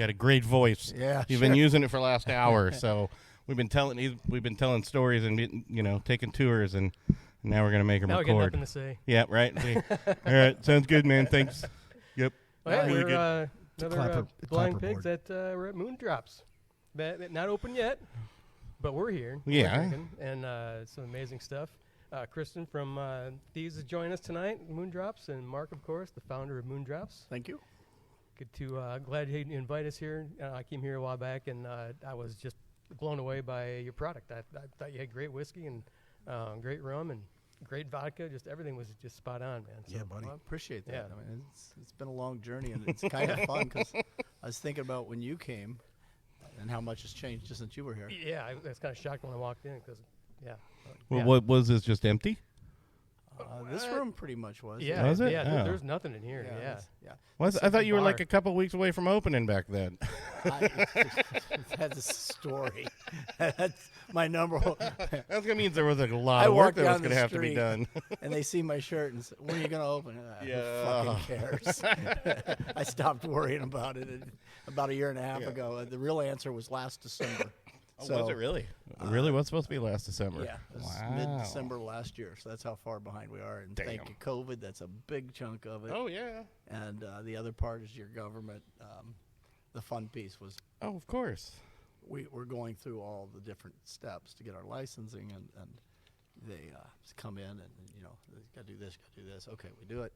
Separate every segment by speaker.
Speaker 1: got a great voice.
Speaker 2: Yeah,
Speaker 1: You've been using it for the last hour, so we've been telling stories and taking tours, and now we're gonna make him
Speaker 3: now
Speaker 1: record.
Speaker 3: Now we got nothing to say.
Speaker 1: Yeah, right. All right, sounds good, man. Thanks. Yep.
Speaker 3: Well,
Speaker 1: really
Speaker 3: we're
Speaker 1: good.
Speaker 3: another Blind Pigs we're at Moondrops. Not open yet, but we're here.
Speaker 1: Yeah.
Speaker 3: We're drinking, and some amazing stuff. Kristen from Thieves is joining us tonight, Moondrops, and Mark, of course, the founder of Moondrops.
Speaker 2: Thank you.
Speaker 3: Good to glad you invite us here. I came here a while back, and I was just blown away by your product. I thought you had great whiskey and great rum and great vodka. Just everything was just spot on, man. So,
Speaker 2: Yeah, buddy. Well, I appreciate that.
Speaker 3: Yeah.
Speaker 2: I mean, it's been a long journey, and it's kind of fun because I was thinking about when you came and how much has changed just since you were here.
Speaker 3: Yeah, I was kind of shocked when I walked in because, yeah.
Speaker 1: Well,
Speaker 3: yeah.
Speaker 1: what was this? Just empty?
Speaker 2: This room pretty much was.
Speaker 3: Yeah,
Speaker 1: Was it?
Speaker 3: yeah.
Speaker 1: Oh.
Speaker 3: There's nothing in here. Yeah.
Speaker 2: Yeah.
Speaker 1: Well, I thought you were
Speaker 3: bar.
Speaker 1: like a couple weeks away from opening back then.
Speaker 2: That's a story. That's my number one.
Speaker 1: That's gonna mean there was like a lot
Speaker 2: I
Speaker 1: of work
Speaker 2: walked
Speaker 1: that was
Speaker 2: down the
Speaker 1: gonna have to be
Speaker 2: street,
Speaker 1: done.
Speaker 2: And they see my shirt and say, when are you going to open it?
Speaker 1: Yeah.
Speaker 2: Who fucking cares? I stopped worrying about it about a year and a half ago. The real answer was last December.
Speaker 1: Oh, was it really? It really was supposed to be last December.
Speaker 2: Yeah, it was
Speaker 1: Wow.
Speaker 2: mid-December last year, so that's how far behind we are. And thank
Speaker 1: Damn.
Speaker 2: you, COVID. That's a big chunk of it.
Speaker 1: Oh yeah.
Speaker 2: And the other part is your government. The fun piece was
Speaker 1: Oh, of course.
Speaker 2: we're going through all the different steps to get our licensing, and they come in and got to do this, got to do this. Okay, we do it.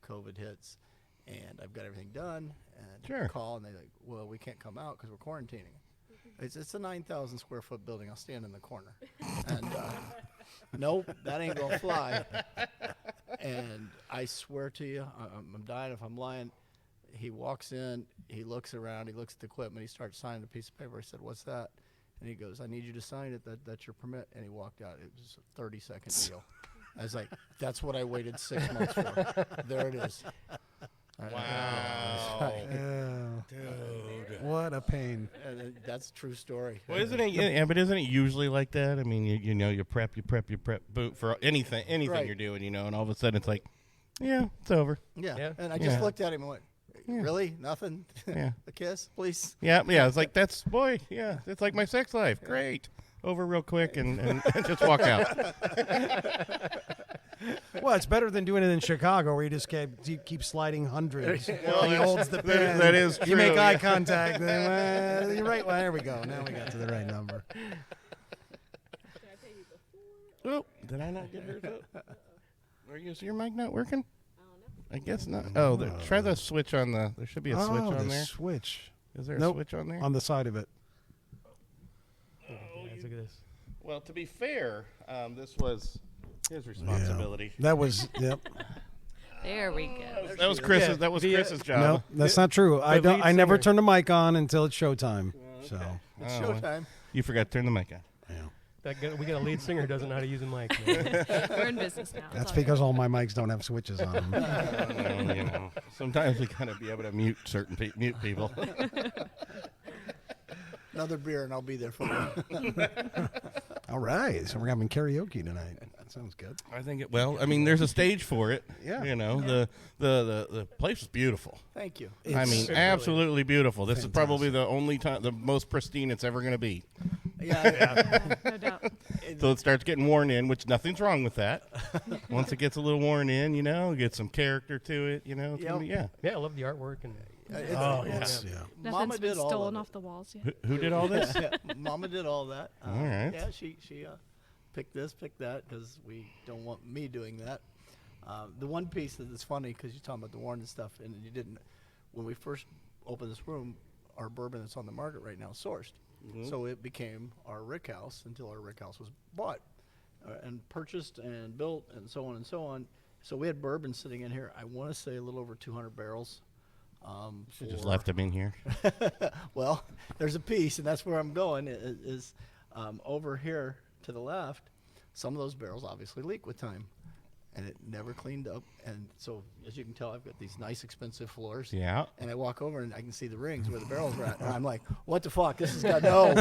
Speaker 2: COVID hits, and I've got everything done. And
Speaker 1: Sure.
Speaker 2: call, and they're like, well, we can't come out because we're quarantining. It's a 9,000 square foot building. I'll stand in the corner. And nope, that ain't gonna fly. And I swear to you, I'm dying if I'm lying. He walks in, he looks around, he looks at the equipment, he starts signing a piece of paper. I said, "What's that?" And he goes, "I need you to sign it. That's your permit." And he walked out. It was a 30-second deal. I was like, "That's what I waited 6 months for." There it is.
Speaker 1: Wow.
Speaker 4: Dude. What a pain.
Speaker 2: And that's a true story.
Speaker 1: Well, isn't it? Yeah, but isn't it usually like that? I mean, you prep boot for anything
Speaker 2: Right.
Speaker 1: you're doing, and all of a sudden it's like, yeah, it's over.
Speaker 2: Yeah.
Speaker 3: Yeah.
Speaker 2: And I just
Speaker 1: Yeah.
Speaker 2: looked at him and went, "Really? Nothing?
Speaker 1: Yeah.
Speaker 2: A kiss, please?"
Speaker 1: Yeah. It's like it's like my sex life. Great. Over real quick and just walk out.
Speaker 4: Well, it's better than doing it in Chicago where you just keep sliding hundreds. While he holds the pen.
Speaker 1: that is
Speaker 4: You make
Speaker 1: true,
Speaker 4: eye
Speaker 1: yeah.
Speaker 4: contact. Then, you're right. Well, there we go. Now we got to the right number.
Speaker 1: Oh, did I not get hers up? Is your mic not working? I guess not. Oh, try the switch on the. There should be a switch on
Speaker 4: the
Speaker 1: there.
Speaker 4: switch.
Speaker 1: Is there
Speaker 4: Nope.
Speaker 1: a switch on there?
Speaker 4: On the side of it.
Speaker 3: Look at this.
Speaker 1: Well, to be fair, this was his responsibility.
Speaker 4: That was, yep.
Speaker 5: There we go.
Speaker 1: That was Chris's.
Speaker 3: Yeah,
Speaker 1: That was
Speaker 3: the,
Speaker 1: Chris's job.
Speaker 4: No, that's not true. I
Speaker 3: lead
Speaker 4: never
Speaker 3: singer.
Speaker 4: turn the mic on until it's showtime. So,
Speaker 2: It's
Speaker 1: Oh,
Speaker 2: showtime.
Speaker 1: You forgot to turn the mic on.
Speaker 4: yeah.
Speaker 3: We got a lead singer who doesn't know how to use a mic.
Speaker 5: We're in business now.
Speaker 4: That's because all my mics don't have switches on them.
Speaker 1: Well, sometimes we gotta be able to mute certain mute people.
Speaker 2: Another beer, and I'll be there for you.
Speaker 4: All right. So we're having karaoke tonight. That sounds good.
Speaker 1: I think it. Well, I mean, there's a stage for it.
Speaker 4: Yeah.
Speaker 1: The place is beautiful.
Speaker 2: Thank you.
Speaker 1: I mean,
Speaker 3: really
Speaker 1: absolutely beautiful. This is probably the only time, the most pristine it's ever going to be.
Speaker 2: Yeah.
Speaker 5: No doubt.
Speaker 1: So it starts getting worn in, which nothing's wrong with that. Once it gets a little worn in, get some character to it, it's gonna be, yeah.
Speaker 3: Yeah, I love the artwork and.
Speaker 4: Yes. Yeah.
Speaker 2: Mama
Speaker 5: Nothing's
Speaker 2: did
Speaker 5: been
Speaker 2: all
Speaker 5: stolen
Speaker 2: of it.
Speaker 5: off the walls yet.
Speaker 1: Who did all this?
Speaker 2: Yeah, Mama did all that.
Speaker 1: All right.
Speaker 2: Yeah, she picked this, picked that, because we don't want me doing that. The one piece that is funny, because you're talking about the Warren and stuff, and you didn't. When we first opened this room, our bourbon that's on the market right now is sourced. So it became our rick house until our rick house was bought and purchased and built and so on and so on. So we had bourbon sitting in here, I want to say a little over 200 barrels.
Speaker 1: She just left him in here.
Speaker 2: Well, there's a piece, and that's where I'm going, is over here to the left. Some of those barrels obviously leak with time, and it never cleaned up. And so, as you can tell, I've got these nice, expensive floors.
Speaker 1: Yeah.
Speaker 2: And I walk over, and I can see the rings where the barrels are at. And I'm like, what the fuck? This has got no.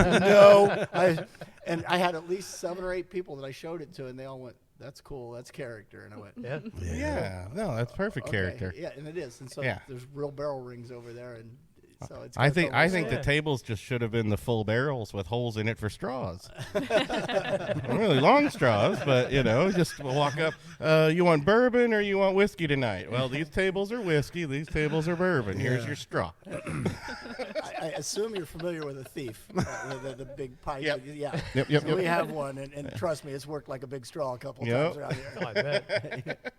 Speaker 2: And I had at least 7 or 8 people that I showed it to, and they all went, "That's cool. That's character." And I went,
Speaker 3: Yeah.
Speaker 1: Yeah. No, that's perfect
Speaker 2: Okay,
Speaker 1: character.
Speaker 2: Yeah, and it is. And so
Speaker 1: Yeah.
Speaker 2: there's real barrel rings over there, and So it's
Speaker 1: I
Speaker 2: got
Speaker 1: think
Speaker 2: double
Speaker 1: the
Speaker 3: Yeah.
Speaker 1: tables just should have been the full barrels with holes in it for straws. Really long straws, but just walk up. You want bourbon or you want whiskey tonight? Well, these tables are whiskey. These tables are bourbon. Here's your straw.
Speaker 2: I assume you're familiar with a thief, the big pipe.
Speaker 1: Yep.
Speaker 2: Yeah.
Speaker 1: Yep.
Speaker 2: So we have one, and trust me, it's worked like a big straw a couple
Speaker 1: Yep.
Speaker 2: times around here.
Speaker 3: Oh, I bet.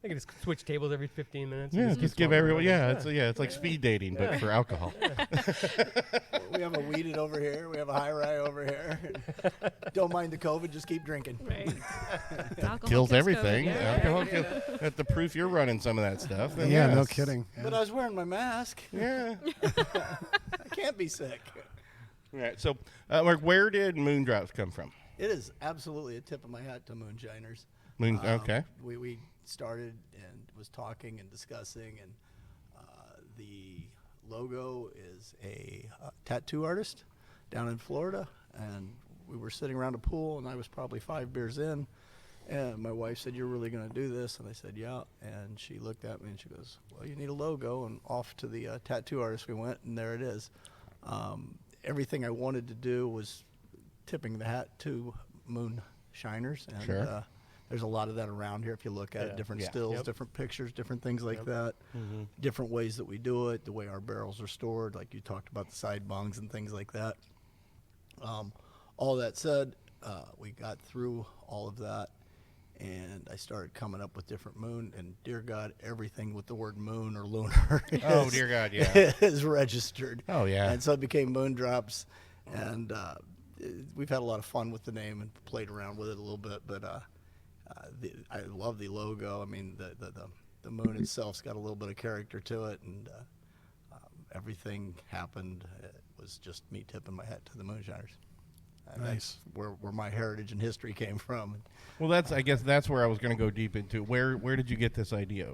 Speaker 3: I can just switch tables every 15 minutes. and
Speaker 1: Yeah,
Speaker 3: just
Speaker 1: just
Speaker 3: swap
Speaker 1: give everyone.
Speaker 3: around.
Speaker 1: Yeah, it's like speed dating, but for alcohol.
Speaker 2: We have a weeded over here. We have a high rye over here. Don't mind the COVID. Just keep drinking.
Speaker 5: Right. Alcohol
Speaker 1: Kills
Speaker 5: kills
Speaker 1: everything.
Speaker 5: COVID, yeah.
Speaker 1: Alcohol kills. That's the proof you're running some of that stuff. then
Speaker 4: Yeah, no
Speaker 1: yes.
Speaker 4: kidding. Yeah.
Speaker 2: But I was wearing my mask.
Speaker 1: Yeah.
Speaker 2: I can't be sick.
Speaker 1: Right. So, Mark, where did Moondrops come from?
Speaker 2: It is absolutely a tip of my hat to moonshiners.
Speaker 1: Okay.
Speaker 2: We started and was talking and discussing, and the logo is a tattoo artist down in Florida, and we were sitting around a pool, and I was probably 5 beers in, and my wife said, "You're really going to do this?" And I said, "Yeah." And she looked at me and she goes, "Well, you need a logo." And off to the tattoo artist we went, and there it is. Everything I wanted to do was tipping the hat to moonshiners, and
Speaker 1: Sure.
Speaker 2: there's a lot of that around here if you look at it, different
Speaker 1: Yeah.
Speaker 2: stills,
Speaker 3: Yep.
Speaker 2: different pictures, different things like that, different ways that we do it, the way our barrels are stored, like you talked about the side bungs and things like that. All that said, we got through all of that, and I started coming up with different moon, and dear God, everything with the word moon or lunar
Speaker 1: Oh, dear God, yeah.
Speaker 2: is registered.
Speaker 1: Oh, yeah.
Speaker 2: And so it became Moondrops, and we've had a lot of fun with the name and played around with it a little bit, but I love the logo. I mean, the moon itself's got a little bit of character to it, and everything happened. It was just me tipping my hat to the moonshiners. And
Speaker 4: Nice.
Speaker 2: That's where my heritage and history came from.
Speaker 1: Well, I guess that's where I was going to go deep into. Where did you get this idea?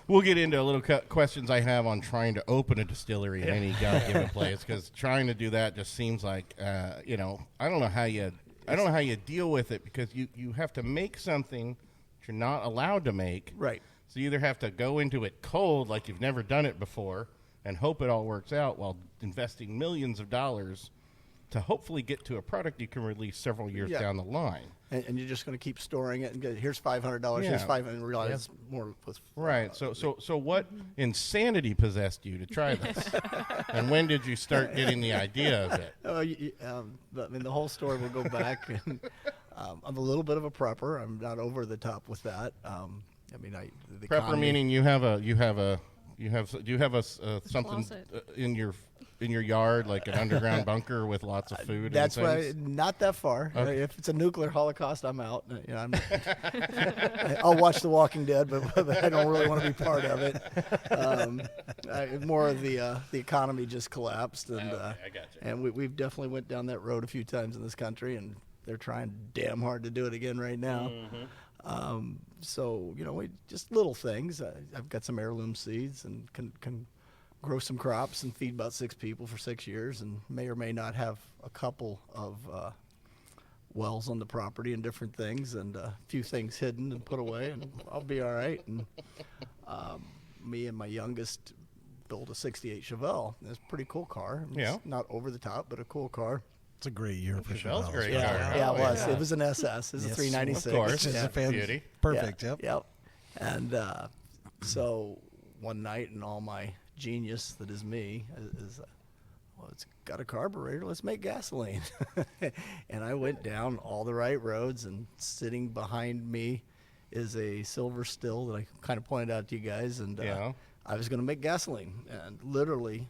Speaker 1: We'll get into a little questions I have on trying to open a distillery in any given place, because trying to do that just seems like, I don't know how you deal with it, because you have to make something that you're not allowed to make.
Speaker 2: Right.
Speaker 1: So you either have to go into it cold, like you've never done it before, and hope it all works out while investing millions of dollars to hopefully get to a product you can release several years
Speaker 2: Yeah.
Speaker 1: down the line.
Speaker 2: And you're just going to keep storing it and get, here's $500,
Speaker 1: Yeah.
Speaker 2: here's $500, and realize it's more with
Speaker 1: Right. So what insanity possessed you to try this? And when did you start getting the idea of it?
Speaker 2: The whole story will go back. And, I'm a little bit of a prepper. I'm not over the top with that. The
Speaker 1: Prepper
Speaker 2: economy-
Speaker 1: meaning do you have something
Speaker 5: Closet.
Speaker 1: in your yard, like an underground bunker with lots of food?
Speaker 2: That's
Speaker 1: and
Speaker 2: why
Speaker 1: things?
Speaker 2: not that far.
Speaker 1: Okay.
Speaker 2: If it's a nuclear holocaust, I'm out. I'll watch The Walking Dead, but I don't really want to be part of it. More of the economy just collapsed, and
Speaker 1: Okay, I gotcha.
Speaker 2: and we've definitely went down that road a few times in this country, and they're trying damn hard to do it again right now. So we just little things. I've got some heirloom seeds and can grow some crops and feed about 6 people for 6 years, and may or may not have a couple of wells on the property and different things, and a few things hidden and put away, and I'll be all right. And me and my youngest built a '68 Chevelle. It's a pretty cool car. It's
Speaker 1: Yeah.
Speaker 2: not over the top, but a cool car.
Speaker 4: It's a great year for
Speaker 1: Chevelle's
Speaker 4: Chevelles.
Speaker 1: great.
Speaker 2: Yeah,
Speaker 1: car.
Speaker 2: it was.
Speaker 1: Yeah.
Speaker 2: It was an SS. It was a
Speaker 4: Yes,
Speaker 2: 396.
Speaker 1: of course.
Speaker 4: Which is
Speaker 2: Yeah.
Speaker 4: a fan-
Speaker 1: Beauty.
Speaker 4: Perfect.
Speaker 2: Yeah,
Speaker 4: Yep.
Speaker 2: And so one night, and all my genius that is me is, well, it's got a carburetor. Let's make gasoline. And I went down all the right roads, and sitting behind me is a silver still that I kind of pointed out to you guys. And
Speaker 1: Yeah.
Speaker 2: I was going to make gasoline, and literally,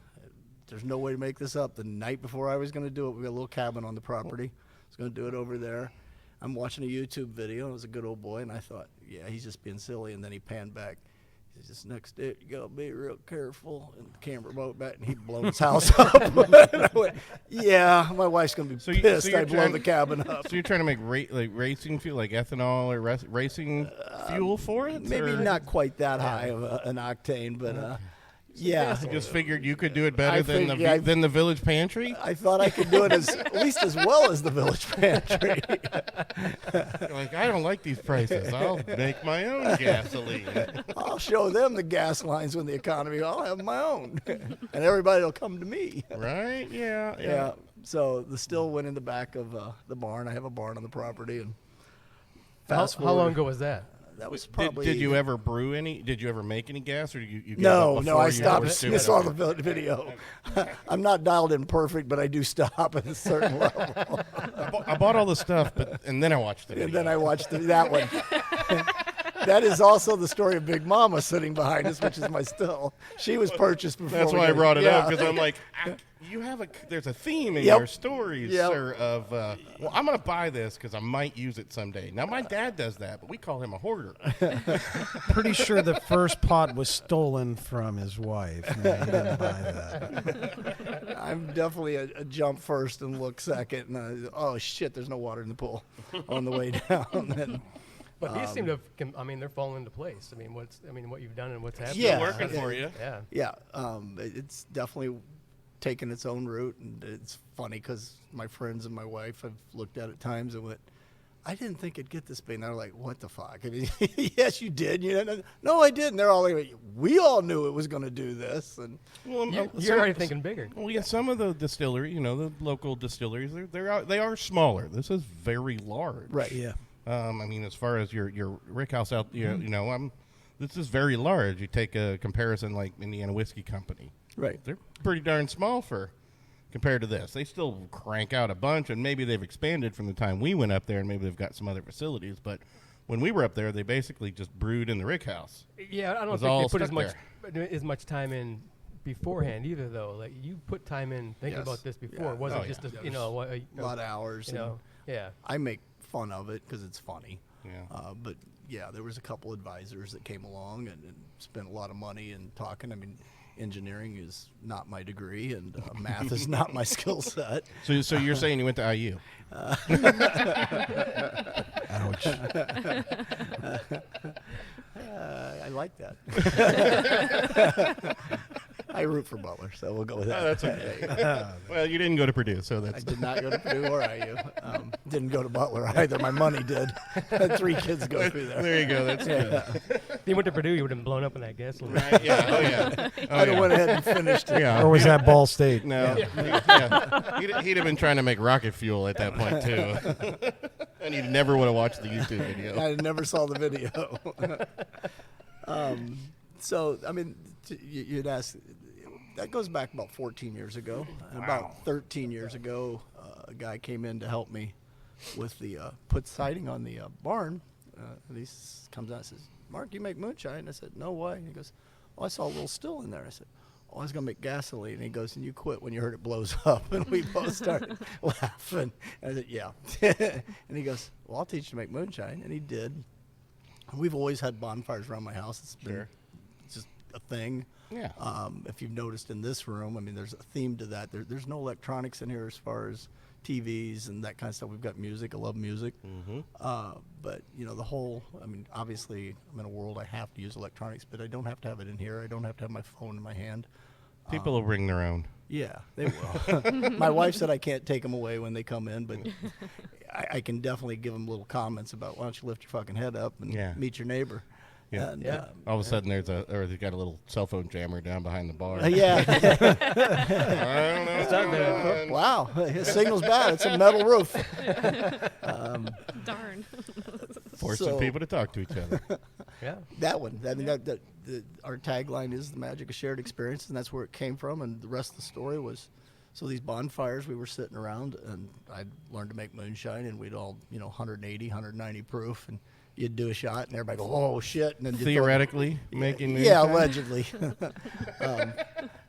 Speaker 2: there's no way to make this up. The night before I was going to do it, we got a little cabin on the property. I was going to do it over there. I'm watching a YouTube video. It was a good old boy, and I thought, yeah, he's just being silly. And then he panned back. He says, "Next step, you gotta be real careful." And the camera moved back, and he'd blown his house up. And I went, yeah, my wife's gonna be pissed. I blow the cabin up.
Speaker 1: So you're trying to make racing fuel, like ethanol or racing fuel for it?
Speaker 2: Maybe
Speaker 1: or?
Speaker 2: not quite that high of an octane, but Yeah.
Speaker 1: You just figured you could do it better
Speaker 2: I
Speaker 1: than
Speaker 2: fig- yeah, I-
Speaker 1: than the Village Pantry.
Speaker 2: I thought I could do it at least as well as the Village Pantry.
Speaker 1: You're like, I don't like these prices. I'll make my own gasoline.
Speaker 2: I'll show them the gas lines when the economy. I'll have my own, and everybody will come to me.
Speaker 1: Right? Yeah.
Speaker 2: Yeah. So the still went in the back of the barn. I have a barn on the property, and
Speaker 3: How
Speaker 2: fast
Speaker 3: long
Speaker 2: forward-
Speaker 3: ago was that?
Speaker 2: That was probably.
Speaker 1: Did you ever brew any? Did you ever make any gas, or you gave
Speaker 2: No,
Speaker 1: up
Speaker 2: no,
Speaker 1: before
Speaker 2: I
Speaker 1: you
Speaker 2: stopped.
Speaker 1: understood
Speaker 2: I
Speaker 1: it?
Speaker 2: saw the video. I'm not dialed in perfect, but I do stop at a certain level.
Speaker 1: I bought all the stuff, and then I watched the video.
Speaker 2: And then I watched that one. That is also the story of Big Mama sitting behind us, which is my still. She was purchased before.
Speaker 1: That's
Speaker 2: we
Speaker 1: why I
Speaker 2: got-
Speaker 1: brought it up,
Speaker 2: yeah.
Speaker 1: because I'm like, you have there's a theme in
Speaker 2: Yep.
Speaker 1: your stories,
Speaker 2: Yep.
Speaker 1: sir, of, well, I'm going to buy this because I might use it someday. Now, my dad does that, but we call him a hoarder.
Speaker 4: Pretty sure the first pot was stolen from his wife. No, he didn't buy that.
Speaker 2: I'm definitely a jump first and look second. And oh shit, there's no water in the pool on the way down. And,
Speaker 3: But these seem to have, they're falling into place. I mean, what you've done and what's happening.
Speaker 2: Yeah.
Speaker 1: Working for you.
Speaker 3: Yeah.
Speaker 2: yeah, it's definitely taken its own route, and it's funny because my friends and my wife have looked at it times and went, I didn't think it'd get this big. And they're like, what the fuck? I mean, yes, you did. You know, no, I didn't. They're all like, we all knew it was going to do this. And
Speaker 1: Well,
Speaker 3: You're already thinking bigger.
Speaker 1: Well, yeah, some of the distillery, the local distilleries, they are smaller. This is very large.
Speaker 2: right,
Speaker 4: Yeah.
Speaker 1: I mean, as far as your rick house out, this is very large. You take a comparison like Indiana Whiskey Company.
Speaker 2: right.
Speaker 1: They're pretty darn small compared to this. They still crank out a bunch, and maybe they've expanded from the time we went up there, and maybe they've got some other facilities. But when we were up there, they basically just brewed in the rick house.
Speaker 3: Yeah, I don't
Speaker 1: was
Speaker 3: think
Speaker 1: all
Speaker 3: they put
Speaker 1: stuck
Speaker 3: as much time in beforehand either, though. Like you put time in thinking
Speaker 2: Yes.
Speaker 3: about this before.
Speaker 2: Yeah.
Speaker 3: It wasn't
Speaker 1: Oh,
Speaker 3: just
Speaker 1: yeah.
Speaker 2: A lot of hours. and
Speaker 3: yeah.
Speaker 2: I make fun of it because it's funny.
Speaker 1: Yeah.
Speaker 2: But yeah, there was a couple advisors that came along and spent a lot of money and talking. I mean, engineering is not my degree, and math is not my skill set.
Speaker 1: So you're saying you went to IU?
Speaker 4: Ouch.
Speaker 2: I like that. I root for Butler, so we'll go with that.
Speaker 1: Oh, that's okay. Well, you didn't go to Purdue, so
Speaker 2: I
Speaker 1: that's
Speaker 2: did not go to Purdue or IU. Didn't go to Butler either. My money did. Had 3 kids go through there.
Speaker 1: there you go. That's good.
Speaker 3: If you went to Purdue, you would have been blown up in that gasoline.
Speaker 1: Right? Yeah. Oh yeah. Oh,
Speaker 2: I'd have
Speaker 1: yeah.
Speaker 2: went ahead and finished it.
Speaker 1: Yeah.
Speaker 4: Or was that Ball State?
Speaker 1: No. Yeah. He'd have been trying to make rocket fuel at that point too, and he never would have watched the YouTube video.
Speaker 2: I never saw the video. So, I mean, you'd ask, that goes back about 14 years ago. And about 13 years ago, a guy came in to help me with the put siding on the barn. And he comes out and says, Mark, you make moonshine? I said, no, why? And he goes, oh, I saw a little still in there. I said, oh, I was going to make gasoline. And he goes, and you quit when you heard it blows up. And we both started laughing. And I said, yeah. And he goes, well, I'll teach you to make moonshine. And he did. We've always had bonfires around my house. It's been just a thing.
Speaker 1: Yeah.
Speaker 2: If you've noticed in this room, I mean, there's a theme to that. There's no electronics in here as far as TVs and that kind of stuff. We've got music. I love music. But, the whole, I mean, obviously, I'm in a world I have to use electronics, but I don't have to have it in here. I don't have to have my phone in my hand.
Speaker 1: People will bring their own.
Speaker 2: Yeah, they will. My wife said I can't take them away when they come in, but I can definitely give them little comments about, why don't you lift your fucking head up and meet your neighbor.
Speaker 1: Yeah.
Speaker 2: And,
Speaker 3: Yeah.
Speaker 1: All of a sudden, they've got a little cell phone jammer down behind the bar.
Speaker 2: yeah.
Speaker 1: I don't know.
Speaker 3: It's not bad.
Speaker 2: Wow, his signal's bad. It's a metal roof.
Speaker 5: Darn.
Speaker 1: Forcing
Speaker 2: So-
Speaker 1: people to talk to each other.
Speaker 3: Yeah.
Speaker 2: That one. I mean, our tagline is the magic of shared experience, and that's where it came from. And the rest of the story was, so these bonfires, we were sitting around, and I learned to make moonshine, and we'd all, 180, 190 proof, and you'd do a shot, and everybody go, oh shit, and then you'd
Speaker 1: Theoretically, making
Speaker 2: yeah,
Speaker 1: moonshine?
Speaker 2: allegedly.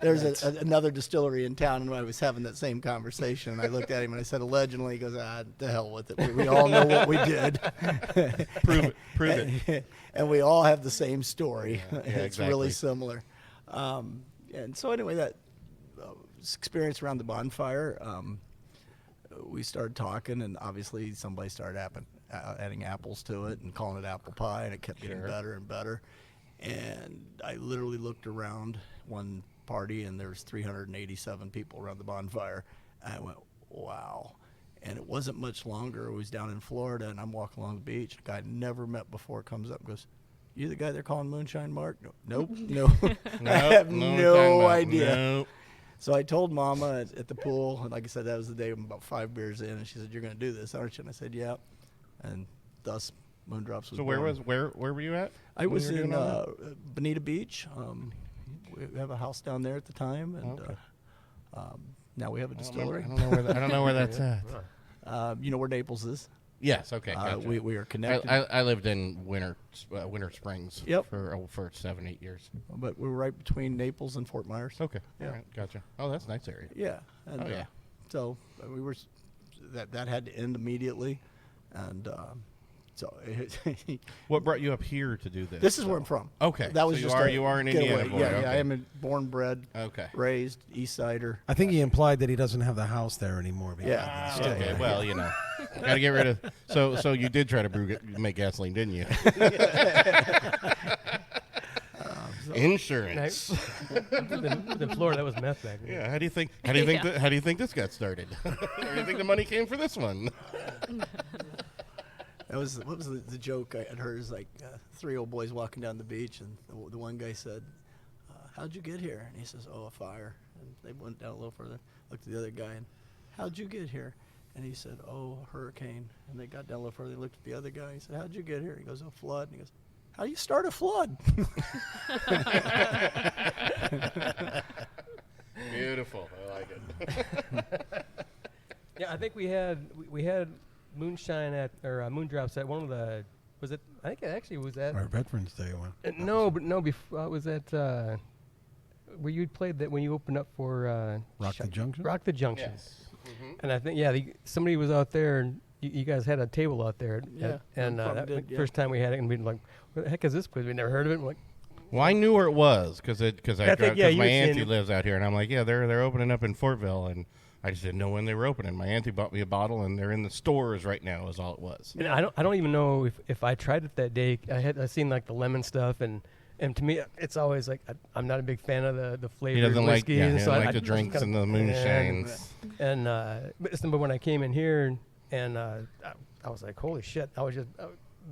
Speaker 2: There's another distillery in town, and I was having that same conversation, and I looked at him and I said, allegedly. He goes, the hell with it. We all know what we did.
Speaker 1: Prove it.
Speaker 2: And we all have the same story.
Speaker 1: Yeah,
Speaker 2: It's
Speaker 1: exactly.
Speaker 2: really similar. And so anyway, that experience around the bonfire, we started talking, and obviously somebody started adding apples to it and calling it apple pie, and it kept getting
Speaker 1: Sure.
Speaker 2: better and better. And I literally looked around one party, and there was 387 people around the bonfire. And I went, wow. And it wasn't much longer. It was down in Florida, and I'm walking along the beach. A guy I'd never met before comes up and goes, "You the guy they're calling Moonshine Mark?" Nope. I have no idea.
Speaker 1: Nope.
Speaker 2: So I told Mama at the pool, and like I said, that was the day I'm about 5 beers in, and she said, "You're going to do this, aren't you?" And I said, "Yeah." And thus, Moondrops was
Speaker 1: So
Speaker 2: born.
Speaker 1: where were you at?
Speaker 2: I
Speaker 1: when
Speaker 2: was
Speaker 1: you were
Speaker 2: in
Speaker 1: doing all that?
Speaker 2: Bonita Beach. We have a house down there at the time, and
Speaker 1: Okay.
Speaker 2: now we have a distillery.
Speaker 1: I don't know where that's at.
Speaker 2: You know where Naples is?
Speaker 1: Yes. Okay. Gotcha.
Speaker 2: We are connected.
Speaker 1: I lived in Winter Springs.
Speaker 2: Yep.
Speaker 1: For 7-8 years.
Speaker 2: But we're right between Naples and Fort Myers.
Speaker 1: Okay.
Speaker 2: Yeah.
Speaker 1: All right. Gotcha. Oh, that's a nice area.
Speaker 2: Yeah. And,
Speaker 1: Oh, yeah.
Speaker 2: So we were that had to end immediately, and so
Speaker 1: What brought you up here to do this?
Speaker 2: this is where I'm from.
Speaker 1: Okay.
Speaker 2: That was
Speaker 1: so
Speaker 2: just
Speaker 1: you are an
Speaker 2: getaway.
Speaker 1: Indiana boy.
Speaker 2: Yeah,
Speaker 1: Okay.
Speaker 2: yeah. I am a born bred,
Speaker 1: Okay.
Speaker 2: raised East Sider.
Speaker 4: I think he implied that he doesn't have the house there anymore. because
Speaker 2: Yeah.
Speaker 4: of the distillery.
Speaker 1: Okay. Well, gotta get rid of. So you did try to make gasoline, didn't you? Insurance.
Speaker 3: In Florida, that was meth back then.
Speaker 1: Yeah. How do you think?
Speaker 5: Yeah.
Speaker 1: How do you think this got started? Where do you think the money came for this one?
Speaker 2: What was the joke I had heard? Is like 3 old boys walking down the beach, and the one guy said, "How'd you get here?" And he says, "Oh, a fire." And they went down a little further, looked at the other guy, and "How'd you get here?" And he said, "Oh, a hurricane." And they got down a little further, they looked at the other guy, he said, "How'd you get here?" He goes, "A flood." And he goes, "How do you start a flood?"
Speaker 1: Beautiful. I like it.
Speaker 3: Yeah, I think we had moonshine at or moondrops at one of the. Was it? I think it actually was at.
Speaker 4: Our Veterans Day one.
Speaker 3: No, but no. Before it was at where you played that when you opened up for
Speaker 4: Rock the Junction?
Speaker 3: Rock the Junction.
Speaker 1: Yes.
Speaker 3: And I think somebody was out there and you guys had a table out there.
Speaker 2: Yeah,
Speaker 3: And
Speaker 2: we probably
Speaker 3: that
Speaker 2: did, yeah.
Speaker 3: first time we had it, and we were like, "What the heck is this place? We never heard of it." And we're like,
Speaker 1: Well, I knew where it was because
Speaker 3: I think,
Speaker 1: my
Speaker 3: yeah, you had
Speaker 1: auntie
Speaker 3: seen it.
Speaker 1: lives out here, and I'm like, yeah, they're opening up in Fortville, and I just didn't know when they were opening. My auntie bought me a bottle, and they're in the stores right now. Is all it was.
Speaker 3: and I don't even know if I tried it that day. I seen like the lemon stuff and to me it's always like I'm not a big fan of the flavored
Speaker 1: He doesn't like,
Speaker 3: whiskey.
Speaker 1: yeah, he
Speaker 3: and
Speaker 1: doesn't
Speaker 3: so
Speaker 1: like
Speaker 3: I
Speaker 1: the
Speaker 3: just
Speaker 1: drinks
Speaker 3: kinda-
Speaker 1: and the moonshines.
Speaker 3: but when I came in here and I was like, holy shit! I was just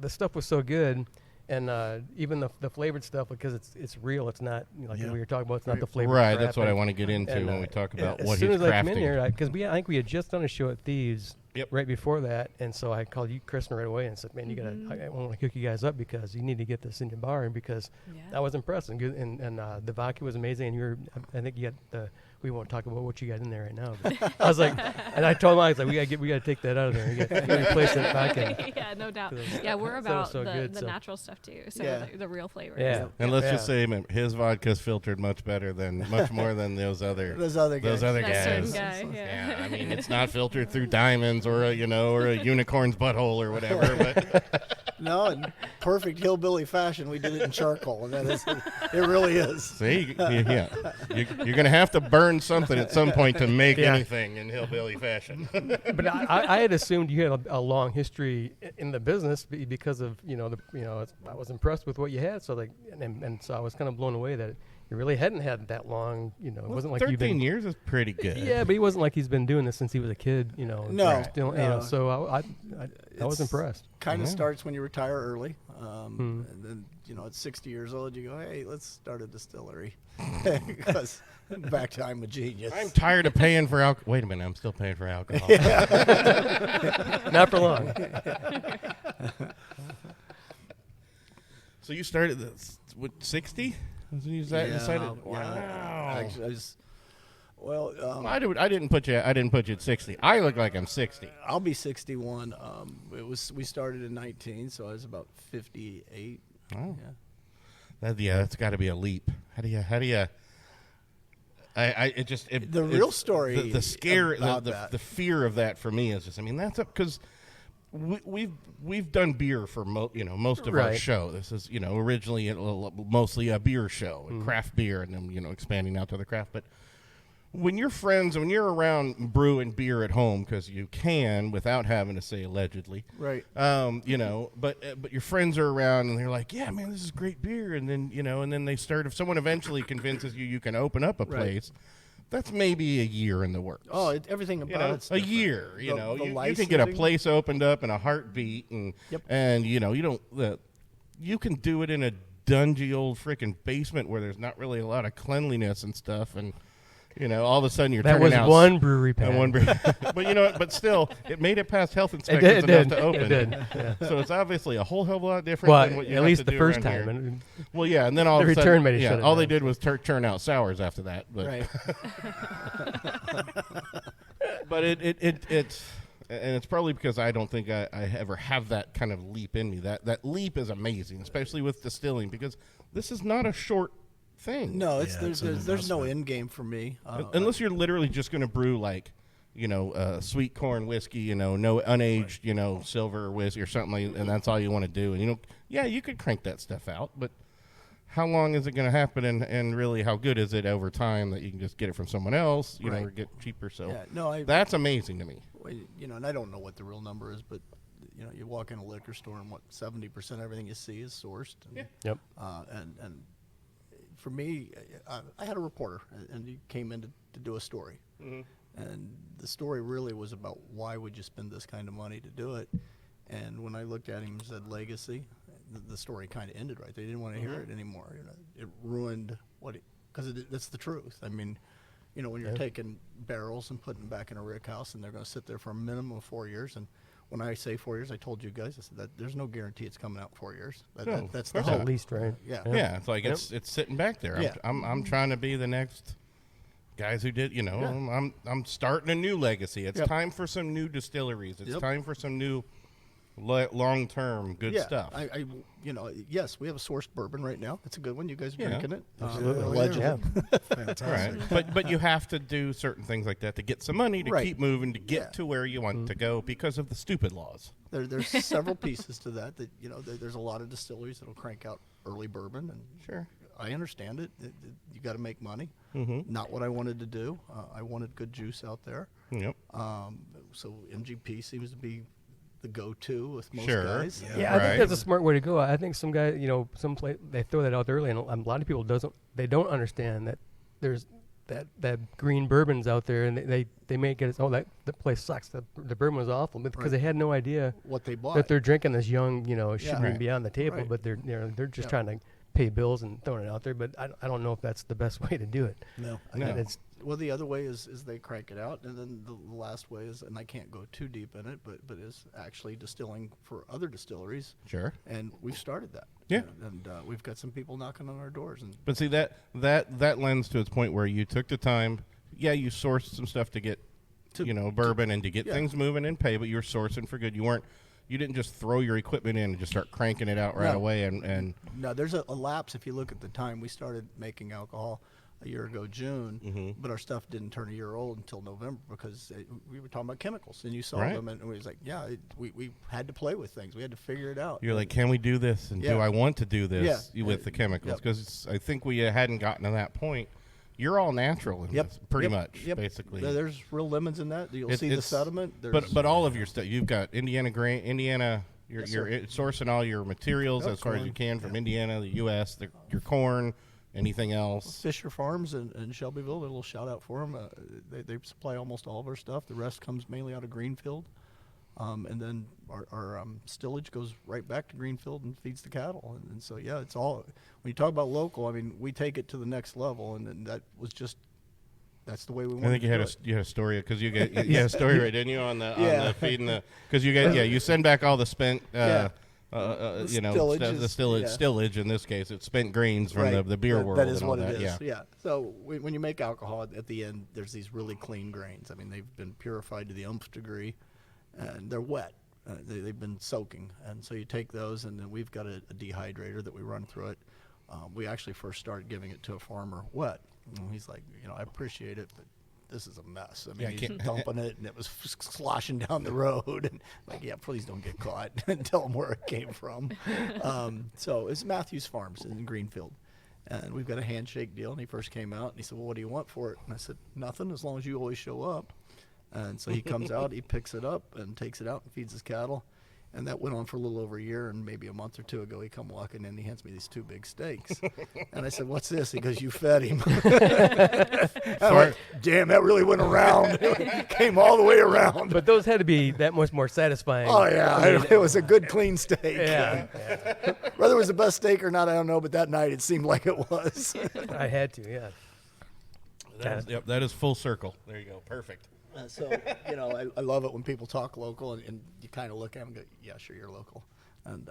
Speaker 3: the stuff was so good, and even the flavored stuff because it's real. It's not like
Speaker 4: Yeah.
Speaker 3: we were talking about. It's not the flavored
Speaker 1: Right,
Speaker 3: crap.
Speaker 1: that's what I
Speaker 3: And-
Speaker 1: want to get into
Speaker 3: and,
Speaker 1: when we talk about what
Speaker 3: as
Speaker 1: he's
Speaker 3: soon as I come
Speaker 1: crafting.
Speaker 3: in here, because I think we had just done a show at Thieves
Speaker 1: Yep.
Speaker 3: right before that, and so I called you, Kristen, right away and said, "Man, you gotta, I want to hook you guys up because you need to get this in your bar." And because I was impressed, and good, and the vodka was amazing. And I think you got the. We won't talk about what you got in there right now. But I was like, and I told him I was like, we gotta take that out of there. You gotta replace that vodka.
Speaker 5: Yeah, no doubt.
Speaker 3: So-
Speaker 5: Yeah, we're
Speaker 3: so it was
Speaker 5: about
Speaker 3: so good,
Speaker 5: the
Speaker 3: so-
Speaker 5: natural stuff too. So
Speaker 2: Yeah.
Speaker 5: the real flavors.
Speaker 3: Yeah.
Speaker 1: And let's
Speaker 3: Yeah.
Speaker 1: just say, man, his vodka's filtered much more than those other
Speaker 2: Those other guys.
Speaker 5: That
Speaker 1: guys.
Speaker 5: certain guy. Yeah.
Speaker 1: Yeah, I mean, it's not filtered through diamonds or a unicorn's butthole or whatever. But
Speaker 2: No, in perfect hillbilly fashion, we did it in charcoal, and that is, it really is.
Speaker 1: see, yeah, you're gonna have to burn something at some point to make
Speaker 3: Yeah.
Speaker 1: anything in hillbilly fashion.
Speaker 3: But I had assumed you had a long history in the business because of I was impressed with what you had. So like and so I was kind of blown away that you really hadn't had that long. It wasn't like you've
Speaker 1: 13
Speaker 3: been.
Speaker 1: years is pretty good.
Speaker 3: Yeah, but he wasn't like he's been doing this since he was a kid.
Speaker 2: No,
Speaker 3: Still,
Speaker 2: no.
Speaker 3: So I was
Speaker 2: It's
Speaker 3: impressed.
Speaker 2: Kind of
Speaker 1: Yeah.
Speaker 2: starts when you retire early, and then at 60 years old, you go, "Hey, let's start a distillery," because back to I'm a genius.
Speaker 1: I'm tired of paying for alcohol. Wait a minute, I'm still paying for alcohol.
Speaker 3: Not for long.
Speaker 1: So you started this with 60? You decided? Wow.
Speaker 2: Actually, I was. Well,
Speaker 1: I didn't put you at 60. I look like I'm 60.
Speaker 2: I'll be 61. We started in 19, so I was about 58.
Speaker 1: Oh.
Speaker 2: Yeah.
Speaker 1: That's got to be a leap. How do you?
Speaker 2: The real story
Speaker 1: the scare,
Speaker 2: about
Speaker 1: the
Speaker 2: that.
Speaker 1: the fear of that for me is just. I mean, that's up because we've done beer for most of our
Speaker 3: Right.
Speaker 1: show. This is originally mostly a beer show and craft beer, and then expanding out to the craft. But when you're friends, when you're around brewing beer at home, because you can without having to say allegedly,
Speaker 2: Right.
Speaker 1: you know, but your friends are around and they're like, yeah, man, this is great beer. And then, you know, and then they start, if someone eventually convinces you can open up a
Speaker 2: Right.
Speaker 1: place, that's maybe a year in the works.
Speaker 2: Oh, everything
Speaker 1: You
Speaker 2: about
Speaker 1: know,
Speaker 2: it's
Speaker 1: a
Speaker 2: different.
Speaker 1: year, you
Speaker 2: The-
Speaker 1: know,
Speaker 2: the
Speaker 1: you can get a
Speaker 2: licensing.
Speaker 1: place opened up in a heartbeat and,
Speaker 2: Yep.
Speaker 1: and you know, you can do it in a dungy old freaking basement where there's not really a lot of cleanliness and stuff. And, you know, all of a sudden you're
Speaker 3: That
Speaker 1: turning
Speaker 3: was
Speaker 1: out
Speaker 3: one brewery pad.
Speaker 1: and one brewery. But you know, but still, it made it past health
Speaker 3: It
Speaker 1: inspections
Speaker 3: did.
Speaker 1: enough to open.
Speaker 3: It did. Yeah.
Speaker 1: So it's obviously a whole hell of a lot different
Speaker 3: Well,
Speaker 1: than what you
Speaker 3: at
Speaker 1: have
Speaker 3: least
Speaker 1: to
Speaker 3: the
Speaker 1: do
Speaker 3: first
Speaker 1: around
Speaker 3: time.
Speaker 1: here.
Speaker 3: And
Speaker 1: Well, yeah, and then all
Speaker 3: The
Speaker 1: of a sudden,
Speaker 3: return made it
Speaker 1: yeah,
Speaker 3: shut it
Speaker 1: all they
Speaker 3: down.
Speaker 1: did was turn out sours after that. But
Speaker 2: Right.
Speaker 1: but it's and it's probably because I don't think I ever have that kind of leap in me. That leap is amazing, especially with distilling, because this is not a short thing.
Speaker 2: No,
Speaker 4: Yeah, it's an
Speaker 2: there's no
Speaker 4: investment.
Speaker 2: end game for me.
Speaker 1: Unless you're literally just going to brew like, you know, sweet corn whiskey, you know, no unaged, you know, silver whiskey or something like, and that's all you want to do. And, you know, yeah, you could crank that stuff out, but how long is it going to happen, and really how good is it over time that you can just get it from someone else, you know,
Speaker 2: Right.
Speaker 1: or get cheaper? So
Speaker 2: Yeah, no,
Speaker 1: that's amazing to me.
Speaker 2: you know, and I don't know what the real number is, but you know, you walk in a liquor store and 70% of everything you see is sourced. And,
Speaker 3: Yep.
Speaker 2: and for me, I had a reporter, and he came in to do a story, and the story really was about why would you spend this kind of money to do it. And when I looked at him and said legacy, the story kind of ended right. They didn't want to hear it anymore. You know, it ruined because it's the truth. I mean, you know, when you're taking barrels and putting them back in a rick house, and they're going to sit there for a minimum of 4 years. And when I say 4 years, I told you guys, I said that there's no guarantee it's coming out in 4 years.
Speaker 1: No,
Speaker 2: That's
Speaker 1: of
Speaker 2: the
Speaker 1: course
Speaker 2: hope.
Speaker 3: At least, right?
Speaker 2: Yeah.
Speaker 1: Yeah, it's like
Speaker 3: Yep.
Speaker 1: it's sitting back there.
Speaker 2: Yeah.
Speaker 1: I'm trying to be the next guys who did, you know,
Speaker 2: Yeah.
Speaker 1: I'm starting a new legacy. It's
Speaker 2: Yep.
Speaker 1: time for some new distilleries. It's
Speaker 2: Yep.
Speaker 1: time for some new long-term good
Speaker 2: Yeah,
Speaker 1: stuff.
Speaker 2: I you know, yes, we have a sourced bourbon right now. It's a good one. You guys are
Speaker 1: Yeah.
Speaker 2: drinking it.
Speaker 3: Absolutely.
Speaker 2: Allegedly.
Speaker 3: Yeah.
Speaker 4: Fantastic.
Speaker 1: Right, but you have to do certain things like that to get some money to
Speaker 2: Right.
Speaker 1: keep moving to get
Speaker 2: Yeah.
Speaker 1: to where you want to go because of the stupid laws.
Speaker 2: There's several pieces to that. You know, there's a lot of distilleries that'll crank out early bourbon, and
Speaker 1: Sure.
Speaker 2: I understand it. You got to make money.
Speaker 1: Mm-hmm.
Speaker 2: Not what I wanted to do. I wanted good juice out there.
Speaker 1: Yep.
Speaker 2: So MGP seems to be the go-to with most
Speaker 1: Sure.
Speaker 2: guys.
Speaker 3: Yeah, I
Speaker 1: Right.
Speaker 3: think that's a smart way to go. I think some guy, you know, they throw that out early, and a lot of people don't understand that there's that green bourbon's out there, and they may get it. Oh, that place sucks. The bourbon was awful, but because
Speaker 2: Right.
Speaker 3: they had no idea
Speaker 2: What they bought.
Speaker 3: that they're drinking this young, you know, it shouldn't
Speaker 1: Right.
Speaker 3: even be on the table,
Speaker 2: Right.
Speaker 3: but they're just
Speaker 2: Yeah.
Speaker 3: trying to pay bills and throwing it out there. But I don't know if that's the best way to do it.
Speaker 2: No.
Speaker 1: No.
Speaker 3: And it's
Speaker 2: Well, the other way is they crank it out, and then the last way is, and I can't go too deep in it, but is actually distilling for other distilleries,
Speaker 1: Sure.
Speaker 2: and we've started that.
Speaker 1: Yeah.
Speaker 2: And we've got some people knocking on our doors, and
Speaker 1: But see, that lends to its point where you took the time. Yeah, you sourced some stuff to get, you know, bourbon and to get
Speaker 2: yeah.
Speaker 1: things moving and pay, but you were sourcing for good. You didn't just throw your equipment in and just start cranking it out right
Speaker 2: No.
Speaker 1: away. And
Speaker 2: no, there's a lapse if you look at the time. We started making alcohol a year ago, June,
Speaker 1: Mm-hmm.
Speaker 2: but our stuff didn't turn a year old until November because we were talking about chemicals, and you saw
Speaker 1: Right.
Speaker 2: them, and we was like, yeah, we had to play with things. We had to figure it out.
Speaker 1: you're like, can we do this? And do
Speaker 2: Yeah.
Speaker 1: I want to do this
Speaker 2: Yeah.
Speaker 1: with the chemicals?
Speaker 2: Yep.
Speaker 1: Because I think we hadn't gotten to that point. You're all natural in
Speaker 2: Yep.
Speaker 1: this, pretty
Speaker 2: Yep.
Speaker 1: much,
Speaker 2: Yep.
Speaker 1: basically.
Speaker 2: There's real lemons in that. You'll see the
Speaker 1: It's-
Speaker 2: sediment.
Speaker 1: But all of your stuff, you've got Indiana grain, You're,
Speaker 2: Yes,
Speaker 1: you're
Speaker 2: sir.
Speaker 1: sourcing all your materials
Speaker 2: Yep,
Speaker 1: as far as
Speaker 2: corn.
Speaker 1: you can from
Speaker 2: Yeah.
Speaker 1: Indiana, the U.S., your corn, anything else.
Speaker 2: Fisher Farms in Shelbyville, a little shout out for them. They supply almost all of our stuff. The rest comes mainly out of Greenfield. And then our stillage goes right back to Greenfield and feeds the cattle. And so, yeah, it's all, when you talk about local, I mean, we take it to the next level. And then that was just, that's the way we wanted
Speaker 1: I think
Speaker 2: to
Speaker 1: you
Speaker 2: do
Speaker 1: had
Speaker 2: it.
Speaker 1: you had a story because you had a story right, didn't you, on the
Speaker 2: Yeah.
Speaker 1: feeding because you send back all the spent
Speaker 2: Yeah.
Speaker 1: you know
Speaker 2: stillage
Speaker 1: the
Speaker 2: is-
Speaker 1: stillage in this case it's spent grains from
Speaker 2: Right.
Speaker 1: the beer
Speaker 2: That-
Speaker 1: world
Speaker 2: That is
Speaker 1: and all
Speaker 2: what
Speaker 1: that.
Speaker 2: it is.
Speaker 1: Yeah.
Speaker 2: So when you make alcohol, at the end, there's these really clean grains. I mean, they've been purified to the nth degree, and they're wet. They've been soaking, and so you take those, and then we've got a dehydrator that we run through it. We actually first started giving it to a farmer wet, and he's like, I appreciate it, but this is a mess. I mean,
Speaker 1: Yeah, I
Speaker 2: he's
Speaker 1: can't-
Speaker 2: dumping it, and it was sloshing down the road, and like, yeah, please don't get caught, and tell them where it came from. So it's Matthews Farms in Greenfield. And we've got a handshake deal. And he first came out and he said, well, what do you want for it? And I said, nothing, as long as you always show up. And so he comes out, he picks it up and takes it out and feeds his cattle. And that went on for a little over a year, and maybe a month or two ago, he come walking in, and he hands me these 2 big steaks. And I said, what's this? He goes, you fed him. I went, damn, that really went around. Came all the way around.
Speaker 3: But those had to be that much more satisfying.
Speaker 2: Oh, yeah, it was a good, clean steak.
Speaker 3: Yeah.
Speaker 2: Whether it was the best steak or not, I don't know, but that night it seemed like it was.
Speaker 3: I had to, yeah.
Speaker 1: Yep, that is full circle. There you go. Perfect.
Speaker 2: So, I love it when people talk local, and you kind of look at them and go, yeah, sure, you're local. And,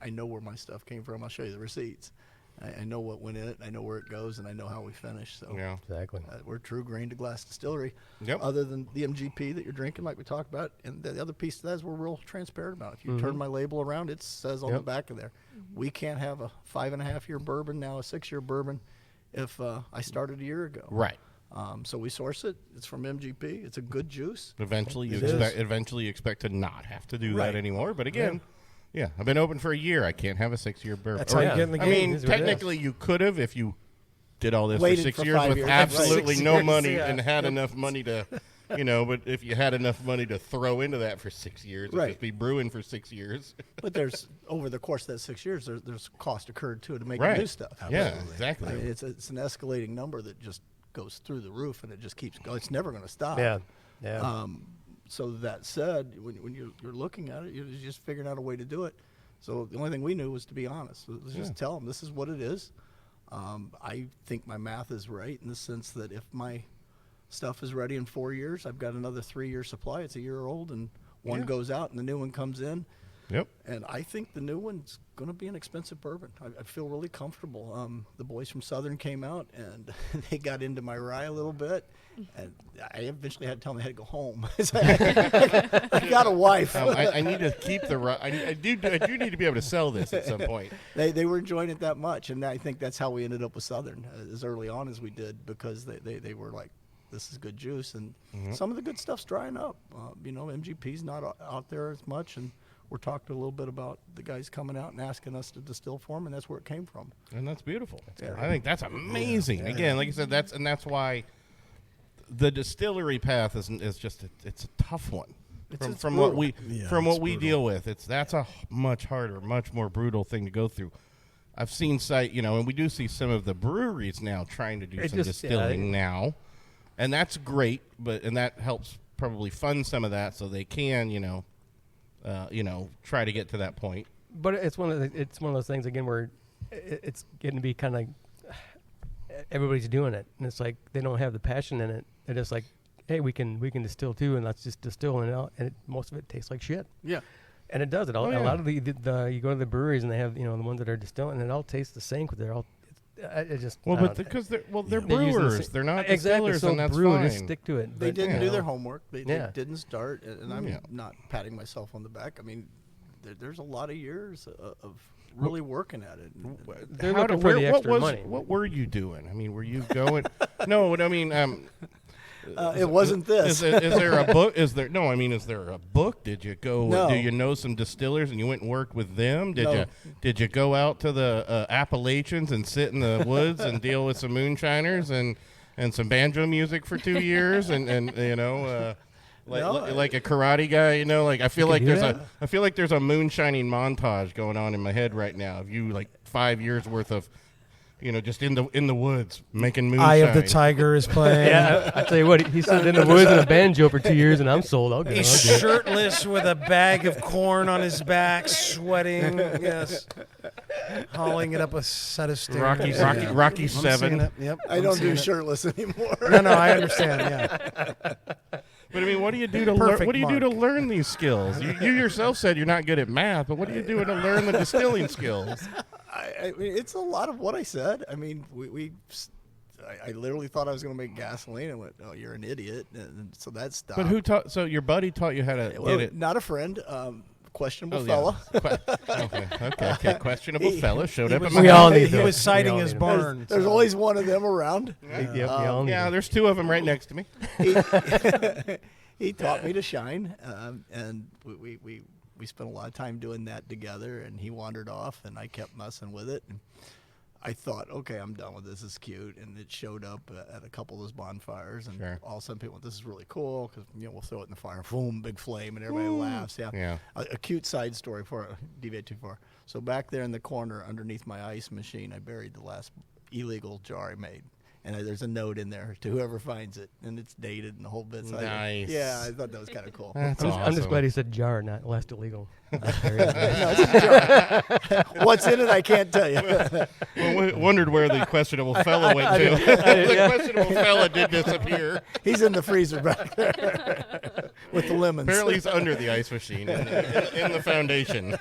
Speaker 2: I know where my stuff came from. I'll show you the receipts. I know what went in it, I know where it goes, and I know how we finish. So
Speaker 1: Yeah.
Speaker 3: Exactly.
Speaker 2: we're true grain to glass distillery.
Speaker 1: Yep.
Speaker 2: Other than the MGP that you're drinking, like we talked about, and the other piece of that is we're real transparent about it. If you turn my label around, it says on the back of there, we can't have a 5.5-year bourbon, now a 6-year bourbon, if I started a year ago.
Speaker 1: Right.
Speaker 2: So we source it. It's from MGP. It's a good juice.
Speaker 1: Eventually, you
Speaker 2: It
Speaker 1: expect to not have to do
Speaker 2: Right.
Speaker 1: that anymore. But again, yeah, I've been open for a year. I can't have a 6-year bourbon.
Speaker 4: That's how you get in the
Speaker 1: I
Speaker 4: game.
Speaker 1: mean,
Speaker 3: Is what it is.
Speaker 1: technically, you could have if you did all this
Speaker 2: Waited
Speaker 1: for 6
Speaker 2: for
Speaker 1: years
Speaker 2: 5
Speaker 1: with
Speaker 2: years.
Speaker 1: absolutely
Speaker 4: 6
Speaker 1: no
Speaker 4: years,
Speaker 1: money
Speaker 4: yeah.
Speaker 1: and had enough money to, But if you had enough money to throw into that for 6 years, it'd
Speaker 2: Right.
Speaker 1: just be brewing for 6 years.
Speaker 2: But there's over the course of that 6 years, there's cost occurred to make
Speaker 1: Right.
Speaker 2: new stuff.
Speaker 1: Yeah, exactly.
Speaker 2: I mean, it's an escalating number that just goes through the roof, and it just keeps going. It's never going to stop.
Speaker 3: Yeah. Yeah.
Speaker 2: So that said, when you're looking at it, you're just figuring out a way to do it. So the only thing we knew was to be honest. Let's just tell them this is what it is. I think my math is right in the sense that if my stuff is ready in 4 years, I've got another 3-year supply. It's a year old, and one goes out, and the new one comes in.
Speaker 1: Yep.
Speaker 2: And I think the new one's going to be an expensive bourbon. I feel really comfortable. The boys from Southern came out, and they got into my rye a little bit. And I eventually had to tell them I had to go home. I got a wife.
Speaker 1: I need to keep the. I do need to be able to sell this at some point.
Speaker 2: They were enjoying it that much, and I think that's how we ended up with Southern as early on as we did, because they were like, this is good juice, and some of the good stuff's drying up. MGP's not out there as much, and we're talking a little bit about the guys coming out and asking us to distill for them, and that's where it came from.
Speaker 1: And that's beautiful.
Speaker 2: Yeah.
Speaker 1: I think that's amazing. Again, like I said, that's why the distillery path is just it's a tough one.
Speaker 2: It's
Speaker 1: From what
Speaker 2: brutal.
Speaker 1: we deal with, that's a much harder, much more brutal thing to go through. I've seen and we do see some of the breweries now trying to do some distilling now, and that's great. And that helps probably fund some of that so they can try to get to that point.
Speaker 3: But it's one of those things again where it's getting to be kind of like everybody's doing it, and it's like they don't have the passion in it. They're just like, hey, we can distill too, and let's just distill it out, and most of it tastes like shit.
Speaker 2: Yeah.
Speaker 3: And it does. A
Speaker 1: yeah.
Speaker 3: lot of the you go to the breweries and they have the ones that are distilling, and it all tastes the same because they're all. It just
Speaker 1: because they're
Speaker 3: They're using the
Speaker 1: brewers,
Speaker 3: same-
Speaker 1: they're not
Speaker 3: exactly.
Speaker 1: distillers,
Speaker 3: So
Speaker 1: and that's
Speaker 3: brew
Speaker 1: fine.
Speaker 3: and just stick to it.
Speaker 2: They
Speaker 3: But,
Speaker 2: didn't
Speaker 3: you
Speaker 2: do
Speaker 3: know,
Speaker 2: their homework. They
Speaker 3: Yeah.
Speaker 2: didn't start, and I'm
Speaker 1: Yeah.
Speaker 2: not patting myself on the back. I mean, there's a lot of years of really working at it.
Speaker 3: They're looking for the extra money.
Speaker 1: What were you doing? I mean, were you going? No, I mean,
Speaker 2: It wasn't this.
Speaker 1: Is there a book? Is there a book? Did you go?
Speaker 2: No.
Speaker 1: Do you know some distillers and you went and worked with them?
Speaker 2: No.
Speaker 1: Did you go out to the Appalachians and sit in the woods and deal with some moonshiners and some banjo music for 2 years like a karate guy? I feel like there's a moonshining montage going on in my head right now of you 5 years worth of. Just in the woods making moonshine.
Speaker 4: Eye of the Tiger is playing.
Speaker 3: Yeah, I tell you what, he's sitting in the woods in a banjo for 2 years, and I'm sold. I'll get
Speaker 4: He's
Speaker 3: it.
Speaker 4: shirtless with a bag of corn on his back, sweating. Yes, hauling it up a set of stairs.
Speaker 1: Rocky
Speaker 4: I'm seeing
Speaker 1: 7.
Speaker 4: it. Yep.
Speaker 2: I don't do shirtless anymore.
Speaker 4: No, I understand. Yeah.
Speaker 1: But I mean, what do you do to learn?
Speaker 4: Perfect
Speaker 1: What do you do to
Speaker 4: mark.
Speaker 1: learn these skills? You yourself said you're not good at math, but what are you doing to learn the distilling skills?
Speaker 2: I mean, it's a lot of what I said. I mean, I literally thought I was going to make gasoline and went, "Oh, you're an idiot," and so that stopped.
Speaker 1: But who taught? So your buddy taught you how to
Speaker 2: Well,
Speaker 1: get it.
Speaker 2: not a friend. Questionable
Speaker 1: Oh,
Speaker 2: fella.
Speaker 1: yeah. Okay. Questionable fella showed up at my
Speaker 3: We all need
Speaker 4: He
Speaker 3: those.
Speaker 4: was citing
Speaker 3: We all
Speaker 4: his
Speaker 3: need
Speaker 4: barn.
Speaker 2: There's always one of them around.
Speaker 3: Yep, we all need
Speaker 1: Yeah,
Speaker 3: them.
Speaker 1: there's 2 of them right next to me.
Speaker 2: He taught me to shine, and we spent a lot of time doing that together. And he wandered off, and I kept messing with it. And, I thought, okay, I'm done with this. It's cute, and it showed up at a couple of those bonfires, and
Speaker 1: Sure.
Speaker 2: all of a sudden people went, "This is really cool," because we'll throw it in the fire, boom, big flame, and everybody laughs. Yeah,
Speaker 1: Yeah.
Speaker 2: A cute side story for deviate too far. So back there in the corner, underneath my ice machine, I buried the last illegal jar I made. And there's a note in there to whoever finds it, and it's dated and the whole bit. So
Speaker 1: Nice.
Speaker 2: I thought that was kind of cool.
Speaker 1: That's
Speaker 3: I'm just
Speaker 1: awesome.
Speaker 3: glad he said jar, not less illegal.
Speaker 2: No, it's a jar. What's in it, I can't tell you.
Speaker 1: Well, we wondered where the questionable fella went to. The questionable fella did disappear.
Speaker 2: He's in the freezer back there with the lemons.
Speaker 1: Apparently, he's under the ice machine in the foundation.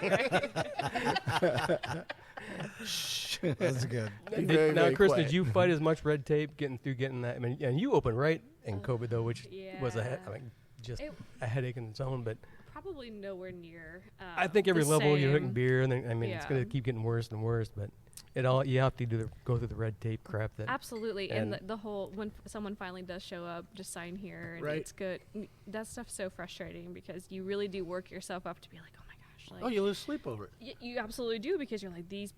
Speaker 4: That's good.
Speaker 2: Be very,
Speaker 3: Now,
Speaker 2: very
Speaker 3: Chris,
Speaker 2: quiet.
Speaker 3: did you fight as much red tape getting that? I mean, and you opened right in COVID though, which was just
Speaker 5: It-
Speaker 3: a headache in its own. But
Speaker 5: Probably nowhere near.
Speaker 3: I think every
Speaker 5: the
Speaker 3: level you're
Speaker 5: same.
Speaker 3: hitting beer, and then, I mean, it's
Speaker 5: Yeah.
Speaker 3: going to keep getting worse and worse. But you have to go through the red tape crap. That
Speaker 5: Absolutely, and
Speaker 3: and-
Speaker 5: the whole when someone finally does show up, just sign here, and
Speaker 2: Right.
Speaker 5: it's good. That stuff's so frustrating because you really do work yourself up to be like, oh my gosh, like
Speaker 2: Oh, you lose sleep over it.
Speaker 5: you absolutely do because you're like these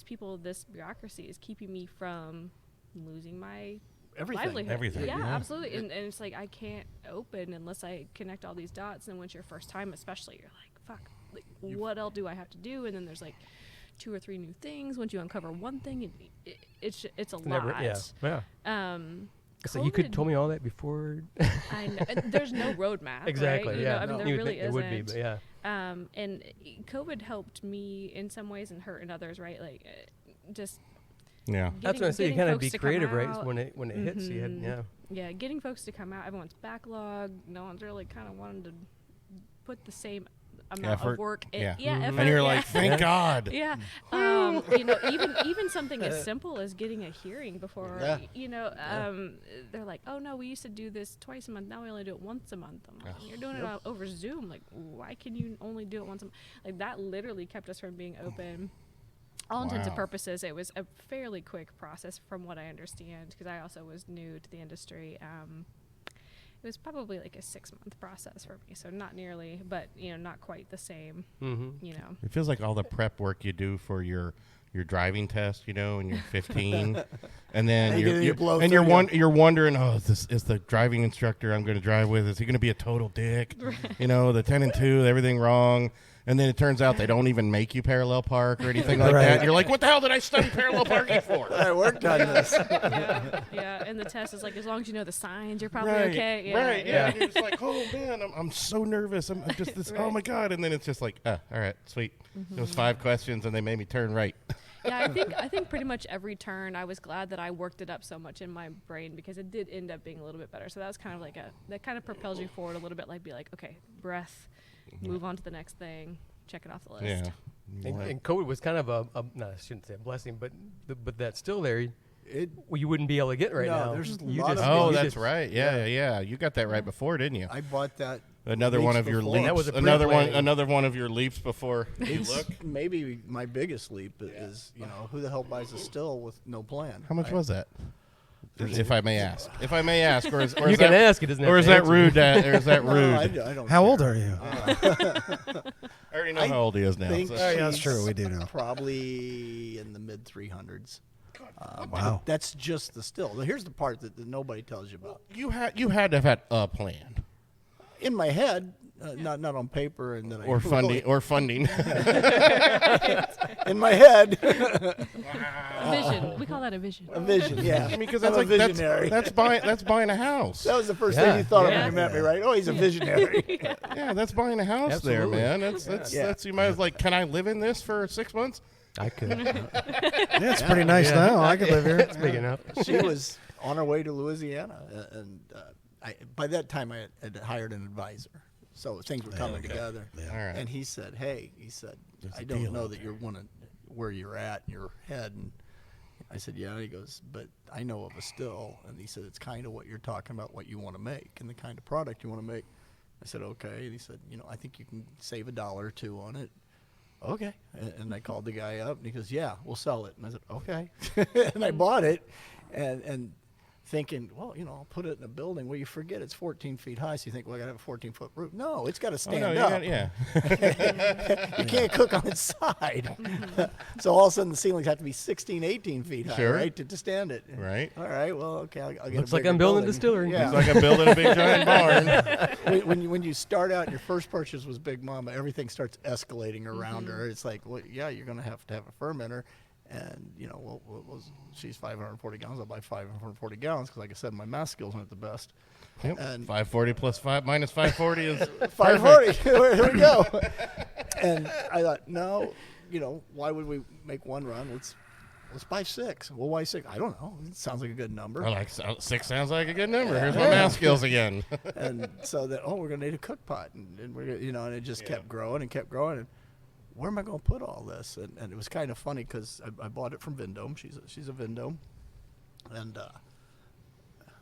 Speaker 5: people, this bureaucracy is keeping me from losing my
Speaker 2: Everything.
Speaker 5: livelihood.
Speaker 1: Everything.
Speaker 5: Yeah,
Speaker 2: Yeah.
Speaker 5: absolutely. And it's like I can't open unless I connect all these dots. And once your first time, especially, you're like, fuck, like, what else do I have to do? And then there's like 2 or 3 new things. Once you uncover one thing, it's a lot.
Speaker 3: yeah. So you could have
Speaker 5: COVID
Speaker 3: told me all that before.
Speaker 5: I know. There's no roadmap.
Speaker 3: Exactly.
Speaker 5: Right? You
Speaker 3: Yeah.
Speaker 5: know, I mean,
Speaker 2: No.
Speaker 5: there
Speaker 3: You would
Speaker 5: really
Speaker 3: think
Speaker 5: isn't.
Speaker 3: there would be, but yeah.
Speaker 5: And COVID helped me in some ways and hurt in others. Right? Like, just.
Speaker 1: Yeah.
Speaker 3: That's what I say. You
Speaker 5: getting
Speaker 3: kind of
Speaker 5: folks
Speaker 3: be
Speaker 5: to come
Speaker 3: creative, right?
Speaker 5: out.
Speaker 3: When it hits, you had,
Speaker 5: Mhm.
Speaker 3: yeah.
Speaker 5: Yeah, getting folks to come out. Everyone's backlog. No one's really kind of wanting to put the same amount
Speaker 1: Effort.
Speaker 5: of work in.
Speaker 1: Yeah.
Speaker 5: Yeah,
Speaker 3: Mhm.
Speaker 5: effort,
Speaker 1: And you're
Speaker 5: yeah.
Speaker 1: like, thank God.
Speaker 5: Yeah, even something as simple as getting a hearing before,
Speaker 2: Yeah.
Speaker 5: they're like, oh no, we used to do this twice a month. Now we only do it once a month. I'm like, you're doing it over Zoom. Like, why can you only do it once a month? Like that literally kept us from being open. All intents and
Speaker 1: Wow.
Speaker 5: purposes, it was a fairly quick process from what I understand because I also was new to the industry. It was probably like a 6-month process for me, so not nearly, but not quite the same.
Speaker 3: Mm-hmm.
Speaker 1: It feels like all the prep work you do for your driving test, and you're 15, and then you're wondering, oh, is the driving instructor I'm going to drive with, is he going to be a total dick? The 10 and 2, everything wrong. And then it turns out they don't even make you parallel park or anything like that. And you're like, what the hell did I study parallel parking for?
Speaker 2: I worked on this.
Speaker 5: Yeah, and the test is like, as long as you know the signs, you're probably okay. Yeah,
Speaker 1: Right, yeah. And you're just like, oh, man, I'm so nervous. I'm just this, oh, my God. And then it's just like, all right, sweet. It was 5 questions, and they made me turn right.
Speaker 5: Yeah, I think pretty much every turn, I was glad that I worked it up so much in my brain because it did end up being a little bit better. So that was kind of like that kind of propels you forward a little bit, like be like, okay, breath, move on to the next thing, check it off the list.
Speaker 1: Yeah.
Speaker 3: And COVID was kind of no, I shouldn't say a blessing, but that's still there. You wouldn't be able to get right
Speaker 2: No,
Speaker 3: now.
Speaker 2: there's a
Speaker 3: You
Speaker 2: lot
Speaker 3: just-
Speaker 2: of-
Speaker 1: Oh,
Speaker 3: you
Speaker 1: that's
Speaker 3: just-
Speaker 1: right. Yeah. You got that right before, didn't you?
Speaker 2: I bought that.
Speaker 1: Another
Speaker 2: weeks
Speaker 1: one of your
Speaker 2: before.
Speaker 1: leaps.
Speaker 3: That was a
Speaker 1: another
Speaker 3: pre-planning.
Speaker 1: one of your leaps before you
Speaker 2: It's
Speaker 1: look.
Speaker 2: maybe my biggest leap is, who the hell buys a still with no plan?
Speaker 1: How much
Speaker 2: right?
Speaker 1: was that? If I may ask. Or is
Speaker 3: You can ask. It doesn't.
Speaker 1: Or
Speaker 3: have
Speaker 1: is
Speaker 3: to
Speaker 1: that
Speaker 3: answer.
Speaker 1: rude? Or is that
Speaker 2: No,
Speaker 1: rude?
Speaker 2: I don't.
Speaker 4: How
Speaker 2: care.
Speaker 4: old are you?
Speaker 1: I already know how old he is now.
Speaker 2: Think
Speaker 1: so-
Speaker 4: Oh, yeah, that's
Speaker 2: she's
Speaker 4: true. We do know.
Speaker 2: Probably in the mid 300s.
Speaker 4: Wow.
Speaker 2: That's just the still. Here's the part that nobody tells you about.
Speaker 1: You had to have had a plan
Speaker 2: In my head, not on paper, and then
Speaker 1: or funding.
Speaker 2: in my head,
Speaker 5: Vision. We call that a vision.
Speaker 2: a vision. Yeah,
Speaker 1: I mean, because
Speaker 2: I'm
Speaker 1: that's
Speaker 2: a
Speaker 1: like
Speaker 2: visionary.
Speaker 1: that's buying a house.
Speaker 2: That was the first
Speaker 3: Yeah.
Speaker 2: thing you thought of
Speaker 3: Yeah.
Speaker 2: when you met me, right? Oh, he's a visionary.
Speaker 1: Yeah, that's buying a house
Speaker 3: Absolutely.
Speaker 1: there, man. That's
Speaker 2: Yeah.
Speaker 1: you might as like, can I live in this for 6 months?
Speaker 3: I could.
Speaker 4: Yeah, it's pretty nice
Speaker 3: Yeah.
Speaker 4: now. I could live here.
Speaker 3: It's big enough.
Speaker 2: She was on her way to Louisiana, and by that time I had hired an advisor, so things were coming together.
Speaker 1: All right.
Speaker 2: And he said, "Hey," he said,
Speaker 1: There's a
Speaker 2: "I don't
Speaker 1: deal
Speaker 2: know
Speaker 1: out
Speaker 2: that you're where you're at in your head." And I said, "Yeah." He goes, "But I know of a still," and he said, "It's kind of what you're talking about, what you want to make, and the kind of product you want to make." I said, "Okay," and he said, "I think you can save $1 or $2 on it." Okay, and I called the guy up, and he goes, "Yeah, we'll sell it." And I said, "Okay," and I bought it, and thinking, well, I'll put it in a building. Well, you forget it's 14 feet high, so you think, well, I got to have a 14-foot roof. No, it's got to stand up.
Speaker 1: Yeah.
Speaker 2: You can't cook on its side. So all of a sudden the ceilings have to be 16, 18 feet high,
Speaker 1: Sure.
Speaker 2: right, to stand it.
Speaker 1: Right.
Speaker 2: All right, well, okay, I'll get
Speaker 3: Looks
Speaker 2: a
Speaker 3: like
Speaker 2: bigger
Speaker 3: I'm building a
Speaker 2: building.
Speaker 3: distillery.
Speaker 2: Yeah.
Speaker 1: It's like I'm building a big giant barn.
Speaker 2: when you start out, your first purchase was Big Mama, everything starts escalating around her. It's like, well, yeah, you're going to have a fermenter. And, she's 540 gallons. I'll buy 540 gallons because, like I said, my math skills aren't the best.
Speaker 1: Yep.
Speaker 2: And
Speaker 1: 540 plus 5 minus 540 is
Speaker 2: 540. Here we go. And I thought, no, why would we make one run? Let's buy 6. Well, why 6? I don't know. It sounds like a good number.
Speaker 1: I like 6 sounds like a good number. Here's my math skills again.
Speaker 2: And so that, we're going to need a cook pot. And we're gonna, and it just kept growing and kept growing. And where am I going to put all this? And it was kind of funny because I bought it from Vindome. She's a Vindome. And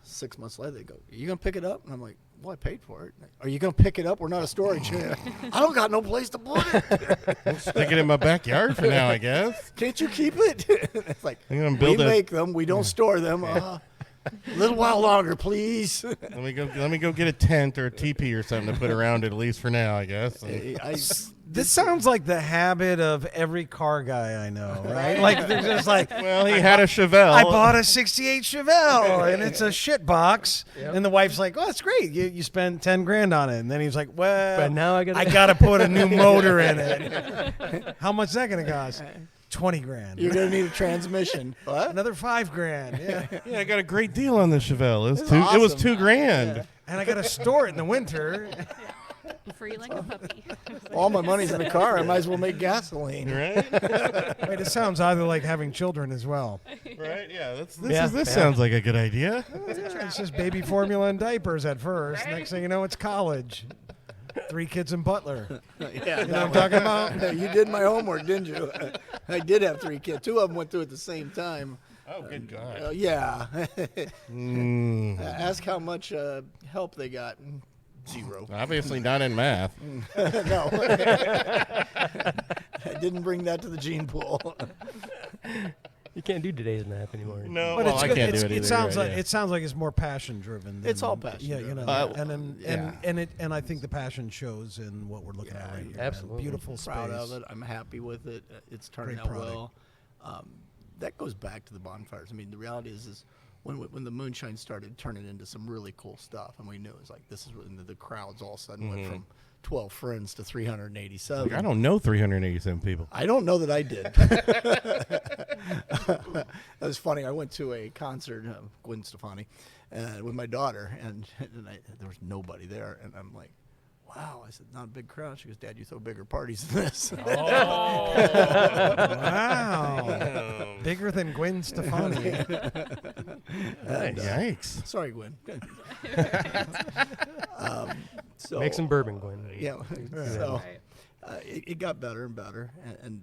Speaker 2: 6 months later, they go, are you going to pick it up? And I'm like, well, I paid for it. Are you going to pick it up? We're not a storage. I don't got no place to put it.
Speaker 1: I'll stick it in my backyard for now, I guess.
Speaker 2: Can't you keep it? It's like,
Speaker 1: I'm gonna
Speaker 2: we
Speaker 1: build
Speaker 2: make them. We don't store them. A little while longer, please.
Speaker 1: Let me go get a tent or a teepee or something to put around it, at least for now, I guess.
Speaker 4: This sounds like the habit of every car guy I know, right? Like they're just like,
Speaker 1: Well, he had a Chevelle.
Speaker 4: I bought a '68 Chevelle and it's a shit box, and the wife's like, "Oh, that's great. You spent $10,000 on it." And then he's like, "Well,
Speaker 3: But now I
Speaker 4: gotta put a new motor in it. How much is that gonna cost? $20,000.
Speaker 2: You're going to need a transmission. What?
Speaker 4: Another $5,000. Yeah,
Speaker 1: Yeah, I got a great deal on the Chevelle. It was
Speaker 2: It's
Speaker 1: It was
Speaker 2: awesome.
Speaker 1: $2,000.
Speaker 2: Yeah.
Speaker 4: and I gotta store it in the winter.
Speaker 5: Free like a puppy.
Speaker 2: All my money's in the car. I might as well make gasoline.
Speaker 1: Right?
Speaker 4: Wait, it sounds either like having children as well.
Speaker 1: Right? Yeah.
Speaker 3: Yeah.
Speaker 1: Sounds like a good idea.
Speaker 4: Yeah, it's just baby formula and diapers at first. Next thing you know, it's college. 3 kids in Butler.
Speaker 2: Yeah,
Speaker 4: You know what I'm talking about?
Speaker 2: You did my homework, didn't you? I did have 3 kids. 2 of them went through at the same time.
Speaker 1: Oh, good God.
Speaker 2: Yeah. Ask how much help they got. 0.
Speaker 1: Obviously not in math.
Speaker 2: No. I didn't bring that to the gene pool.
Speaker 3: You can't do today's math anymore.
Speaker 1: No,
Speaker 4: But
Speaker 1: well, I
Speaker 4: good.
Speaker 1: can't do it either.
Speaker 4: It sounds
Speaker 1: right,
Speaker 4: like
Speaker 1: yeah.
Speaker 4: it sounds like it's more passion driven.
Speaker 2: It's all passion
Speaker 4: Yeah, you know,
Speaker 2: driven.
Speaker 4: and I think the passion shows in what we're looking at right here.
Speaker 3: Absolutely.
Speaker 4: Beautiful space.
Speaker 2: Proud of it. I'm happy with it. It's turning
Speaker 4: Great
Speaker 2: out
Speaker 4: product.
Speaker 2: well. That goes back to the bonfires. I mean, the reality is when the moonshine started turning into some really cool stuff, and we knew it was like this is when the crowds all of a sudden went from 12 friends to 387.
Speaker 1: I don't know 387 people.
Speaker 2: I don't know that I did. That was funny. I went to a concert, Gwen Stefani, with my daughter, and there was nobody there. And I'm like, wow. I said, not a big crowd. She goes, Dad, you throw bigger parties than this.
Speaker 4: Wow. Bigger than Gwen Stefani.
Speaker 1: Yikes.
Speaker 2: Sorry, Gwen. So,
Speaker 3: Make some bourbon, Gwen.
Speaker 2: Yeah. So
Speaker 5: Right.
Speaker 2: it got better and better, and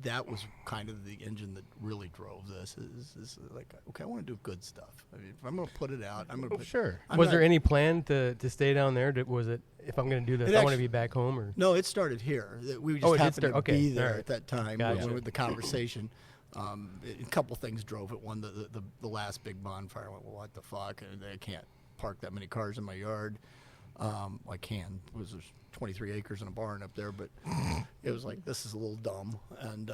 Speaker 2: that was kind of the engine that really drove this. Is like, okay, I want to do good stuff. I mean, if I'm going to put it out, I'm going to.
Speaker 1: Sure.
Speaker 3: Was there any plan to stay down there? Was it, if I'm going to do this,
Speaker 2: It
Speaker 3: I want to
Speaker 2: actually-
Speaker 3: be back home? Or
Speaker 2: No, it started here. We just
Speaker 3: Oh, it did
Speaker 2: happened
Speaker 3: start-
Speaker 2: to
Speaker 3: okay,
Speaker 2: be there
Speaker 3: all right.
Speaker 2: at that time
Speaker 3: Gotcha.
Speaker 2: with the conversation. A couple things drove it. One, the last big bonfire. I went, well, what the fuck? I can't park that many cars in my yard. I can. There's 23 acres and a barn up there, but it was like, this is a little dumb. And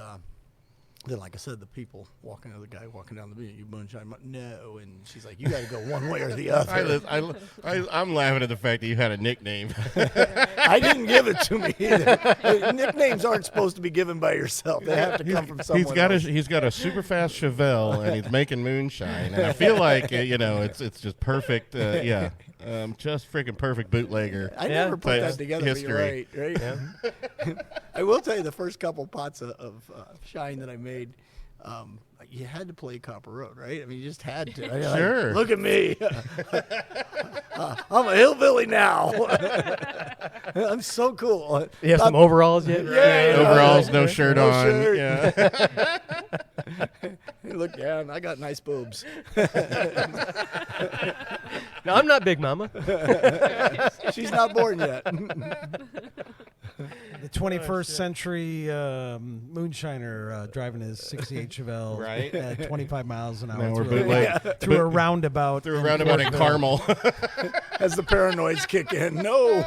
Speaker 2: then, like I said, the people the guy walking down the beach, you moonshine, I'm like, no. And she's like, you got to go one way or the other.
Speaker 1: I'm laughing at the fact that you had a nickname.
Speaker 2: I didn't give it to me either. Nicknames aren't supposed to be given by yourself. They have to come from someone else.
Speaker 1: He's got a super fast Chevelle and he's making moonshine, and I feel like it's just perfect. Just freaking perfect bootlegger.
Speaker 2: I
Speaker 3: Yeah.
Speaker 2: never put
Speaker 1: Type
Speaker 2: that together.
Speaker 1: history.
Speaker 2: But you're right? I will tell you, the first couple pots of shine that I made, you had to play Copper Road, right? I mean, you just had to. Like,
Speaker 1: Sure.
Speaker 2: look at me. I'm a hillbilly now. I'm so cool.
Speaker 3: you have some overalls yet?
Speaker 2: Yeah.
Speaker 1: Overalls, no shirt
Speaker 2: No
Speaker 1: on.
Speaker 2: shirt.
Speaker 1: Yeah.
Speaker 2: Look down. I got nice boobs.
Speaker 3: No, I'm not Big Mama.
Speaker 2: She's not born yet.
Speaker 4: The 21st century moonshiner driving his 68 Chevelle
Speaker 1: Right.
Speaker 4: at 25 miles an hour
Speaker 1: Now we're
Speaker 4: through,
Speaker 1: bootleg.
Speaker 4: through a roundabout.
Speaker 1: Through a roundabout in
Speaker 4: Fortville.
Speaker 1: Carmel.
Speaker 2: As the paranoids kick in. No.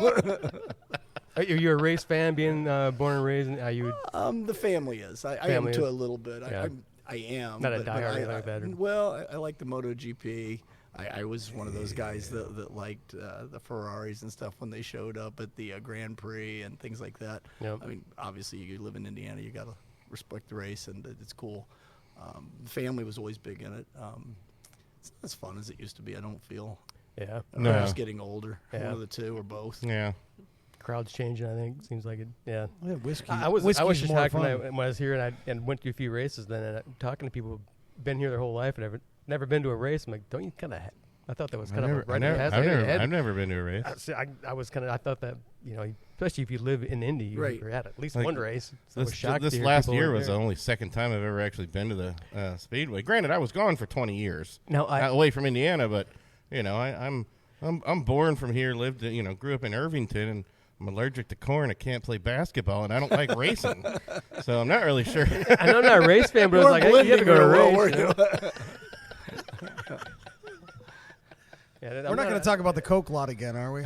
Speaker 3: Are you a race fan, being born and raised? Are you?
Speaker 2: The family is. I am
Speaker 3: Family
Speaker 2: to
Speaker 3: is.
Speaker 2: a little bit.
Speaker 3: Yeah.
Speaker 2: I am.
Speaker 3: Not a
Speaker 2: but
Speaker 3: diehard or
Speaker 2: I-
Speaker 3: anything like that, or-
Speaker 2: Well, I like the MotoGP. I was one of those guys that liked the Ferraris and stuff when they showed up at the Grand Prix and things like that.
Speaker 3: Yep.
Speaker 2: I mean, obviously, you live in Indiana, you got to respect the race, and it's cool. The family was always big in it. It's not as fun as it used to be, I don't feel.
Speaker 3: Yeah.
Speaker 1: No.
Speaker 2: I'm just getting older.
Speaker 3: Yeah.
Speaker 2: One of the two or both.
Speaker 1: Yeah.
Speaker 3: Crowd's changing. I think seems like it. Yeah.
Speaker 4: Yeah, whiskey.
Speaker 3: I was
Speaker 4: whiskey's
Speaker 3: just
Speaker 4: more
Speaker 3: shocked when I
Speaker 4: fun.
Speaker 3: was here and went to a few races. Then and talking to people who've been here their whole life and never been to a race. I'm like, don't you kind of? I thought that was kind of a right in the head.
Speaker 1: I've never been to a race.
Speaker 3: I was kind of. I thought that especially if you live in Indy, you
Speaker 2: Right.
Speaker 3: were at least
Speaker 1: Like,
Speaker 3: one race. So I was shocked.
Speaker 1: This
Speaker 3: to hear
Speaker 1: last
Speaker 3: people
Speaker 1: year
Speaker 3: weren't
Speaker 1: was
Speaker 3: there.
Speaker 1: the only second time I've ever actually been to the Speedway. Granted, I was gone for 20 years,
Speaker 3: Now
Speaker 1: away from Indiana, but I'm born from here, lived grew up in Irvington, and I'm allergic to corn. I can't play basketball, and I don't like racing, so I'm not really sure.
Speaker 3: I know I'm not a race fan, but I was like, hey, you have to go to a race. You know? Yeah,
Speaker 4: We're not going to talk about the Coke lot again, are we?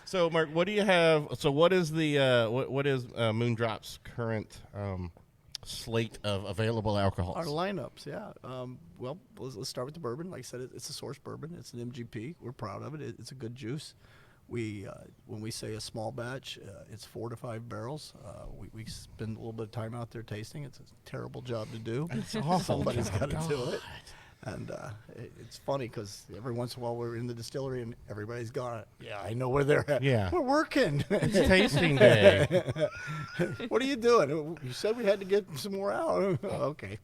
Speaker 1: So, Mark, what do you have? So, what is the what is Moondrop's current slate of available alcohols?
Speaker 2: Our lineups, yeah. Well, let's start with the bourbon. Like I said, it's a source bourbon. It's an MGP. We're proud of it. It's a good juice. We, when we say a small batch, it's 4 to 5 barrels. We spend a little bit of time out there tasting. It's a terrible job to do.
Speaker 1: It's awful.
Speaker 2: Somebody's got to do it. And it's funny because every once in a while we're in the distillery and everybody's gone. Yeah, I know where they're at.
Speaker 1: Yeah.
Speaker 2: We're working.
Speaker 1: It's tasting day.
Speaker 2: What are you doing? You said we had to get some more out. Okay.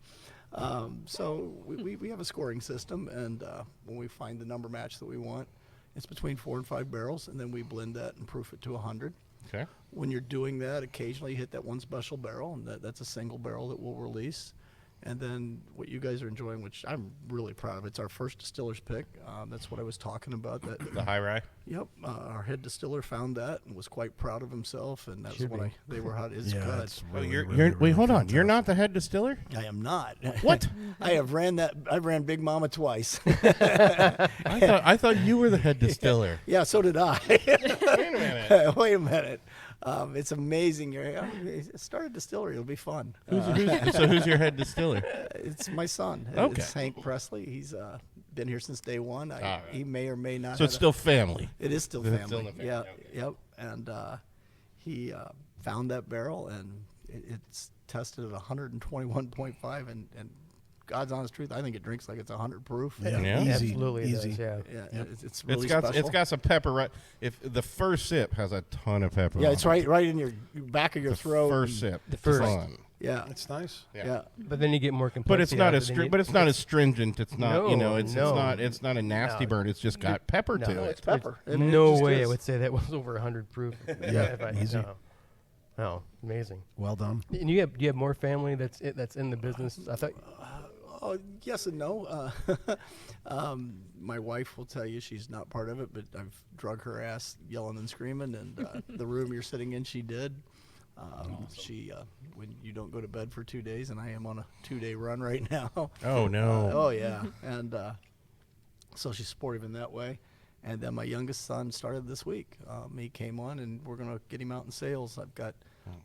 Speaker 2: So we have a scoring system, and when we find the number match that we want, it's between 4 and 5 barrels, and then we blend that and proof it to 100.
Speaker 1: Okay.
Speaker 2: When you're doing that, occasionally you hit that one special barrel, and that's a single barrel that we'll release. And then what you guys are enjoying, which I'm really proud of, it's our first distiller's pick. That's what I was talking about.
Speaker 1: The high rye.
Speaker 2: Yep, our head distiller found that and was quite proud of himself, and that's
Speaker 3: Should
Speaker 2: when
Speaker 3: be.
Speaker 2: they were hot. It's
Speaker 4: Yeah,
Speaker 2: good.
Speaker 4: it's
Speaker 1: Oh,
Speaker 4: really,
Speaker 1: you're
Speaker 4: really,
Speaker 1: wait,
Speaker 4: really
Speaker 1: hold on.
Speaker 4: fantastic.
Speaker 1: You're not the head distiller?
Speaker 2: I am not.
Speaker 1: What?
Speaker 2: I have ran that. I ran Big Mama twice.
Speaker 1: I thought you were the head distiller.
Speaker 2: Yeah, so did I.
Speaker 1: Wait a minute.
Speaker 2: Wait a minute. It's amazing. Start a distillery. It'll be fun.
Speaker 1: Who's your head distiller?
Speaker 2: It's my son.
Speaker 1: Okay.
Speaker 2: It's Hank Presley. He's been here since day one.
Speaker 1: right.
Speaker 2: He may or may not.
Speaker 1: So it's still family.
Speaker 2: It is still
Speaker 1: It's
Speaker 2: family.
Speaker 1: still in the family,
Speaker 2: Yeah.
Speaker 1: okay.
Speaker 2: Yep. And he found that barrel, and it's tested at 121.5, and God's honest truth, I think it drinks like it's 100 proof.
Speaker 4: Yeah,
Speaker 1: Yeah.
Speaker 4: easy,
Speaker 3: Absolutely, it
Speaker 4: easy.
Speaker 3: does, yeah.
Speaker 2: Yeah, it's really
Speaker 1: It's got
Speaker 2: special.
Speaker 1: some pepper. Right, if the first sip has a ton of pepper.
Speaker 2: Yeah,
Speaker 1: on
Speaker 2: it's
Speaker 1: it.
Speaker 2: right in your back of your
Speaker 1: The
Speaker 2: throat.
Speaker 1: first
Speaker 2: and-
Speaker 1: sip.
Speaker 3: The first.
Speaker 1: Fun.
Speaker 2: Yeah.
Speaker 4: It's nice.
Speaker 2: Yeah.
Speaker 3: But then you get more complexity.
Speaker 1: But it's not
Speaker 3: out
Speaker 1: as
Speaker 3: of it, then
Speaker 1: but it's not as stringent. It's not
Speaker 3: No,
Speaker 1: it's
Speaker 3: no.
Speaker 1: it's not a nasty
Speaker 3: No.
Speaker 1: burn. It's just got pepper
Speaker 3: No,
Speaker 1: to
Speaker 2: It's
Speaker 1: it.
Speaker 2: pepper.
Speaker 3: There's
Speaker 2: It
Speaker 3: no
Speaker 2: just
Speaker 3: way I
Speaker 2: is.
Speaker 3: would say that was over 100 proof.
Speaker 4: easy.
Speaker 3: No, amazing.
Speaker 4: Well done.
Speaker 3: And you have more family that's in the business. I thought.
Speaker 2: Oh, yes and no. My wife will tell you she's not part of it, but I've drug her ass yelling and screaming, and the room you're sitting in, she did. She, when you don't go to bed for 2 days, and I am on a 2-day run right now.
Speaker 1: Oh no.
Speaker 2: Oh yeah, and so she's supportive in that way. And then my youngest son started this week. He came on, and we're gonna get him out in sales. I've got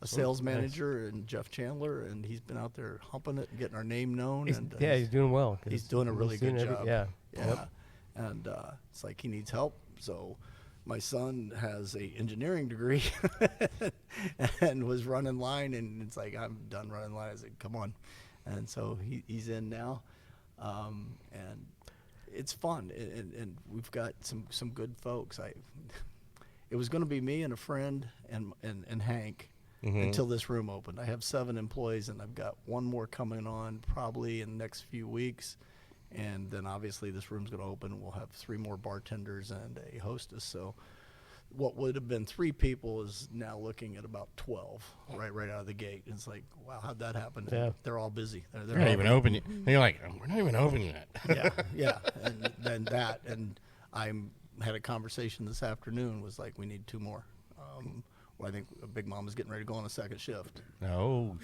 Speaker 2: a sales manager and Jeff Chandler, and he's been out there humping it and getting our name known.
Speaker 3: He's,
Speaker 2: And
Speaker 3: yeah, he's doing well. 'cause
Speaker 2: he's doing a really
Speaker 3: doing
Speaker 2: good job.
Speaker 3: Yeah.
Speaker 2: Yeah.
Speaker 3: Yep.
Speaker 2: And it's like he needs help. So my son has a engineering degree and was running line, and it's like, I'm done running line. I said, come on. And so he's in now. And it's fun. And we've got some good folks. It was going to be me and a friend and Hank until this room opened. I have 7 employees, and I've got one more coming on probably in the next few weeks. And then obviously this room's going to open. We'll have 3 more bartenders and a hostess. So what would have been 3 people is now looking at about 12 right out of the gate. And it's like, wow, how'd that happen?
Speaker 3: Yeah.
Speaker 2: They're all busy. They're
Speaker 1: We're not even
Speaker 2: all-
Speaker 1: open yet. And you're like, we're not even open yet.
Speaker 2: yeah, yeah, and then that, and I'm had a conversation this afternoon. Was like, we need 2 more. Well, I think Big Mama's getting ready to go on a second shift.
Speaker 1: Oh,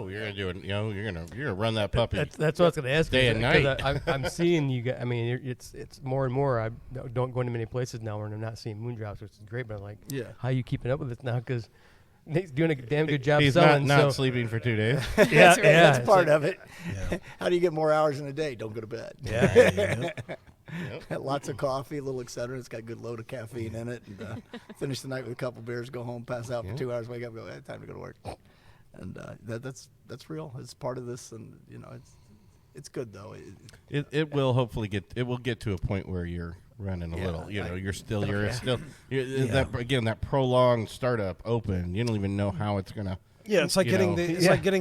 Speaker 1: you're gonna do it. You're gonna run that puppy.
Speaker 3: That's what I was going to ask
Speaker 1: Day
Speaker 3: you.
Speaker 1: and night.
Speaker 3: I'm seeing you guys. I mean, it's more and more. I don't go into many places now where I'm not seeing moondrops, which is great. But I'm like, how are you keeping up with this now? Because Nate's doing a damn good job
Speaker 1: He's
Speaker 3: selling.
Speaker 1: not sleeping for 2 days.
Speaker 3: Yeah,
Speaker 2: That's part of it.
Speaker 4: Yeah.
Speaker 2: How do you get more hours in a day? Don't go to bed. Lots of coffee, a little Excedrin. It's got a good load of caffeine in it. And finish the night with a couple beers, go home, pass out for 2 hours, wake up, go, time to go to work. And that's real. It's part of this, and it's good though.
Speaker 1: It will hopefully get to a point where you're running a little. You're still that prolonged startup open. You don't even know how it's gonna.
Speaker 4: Yeah, it's like getting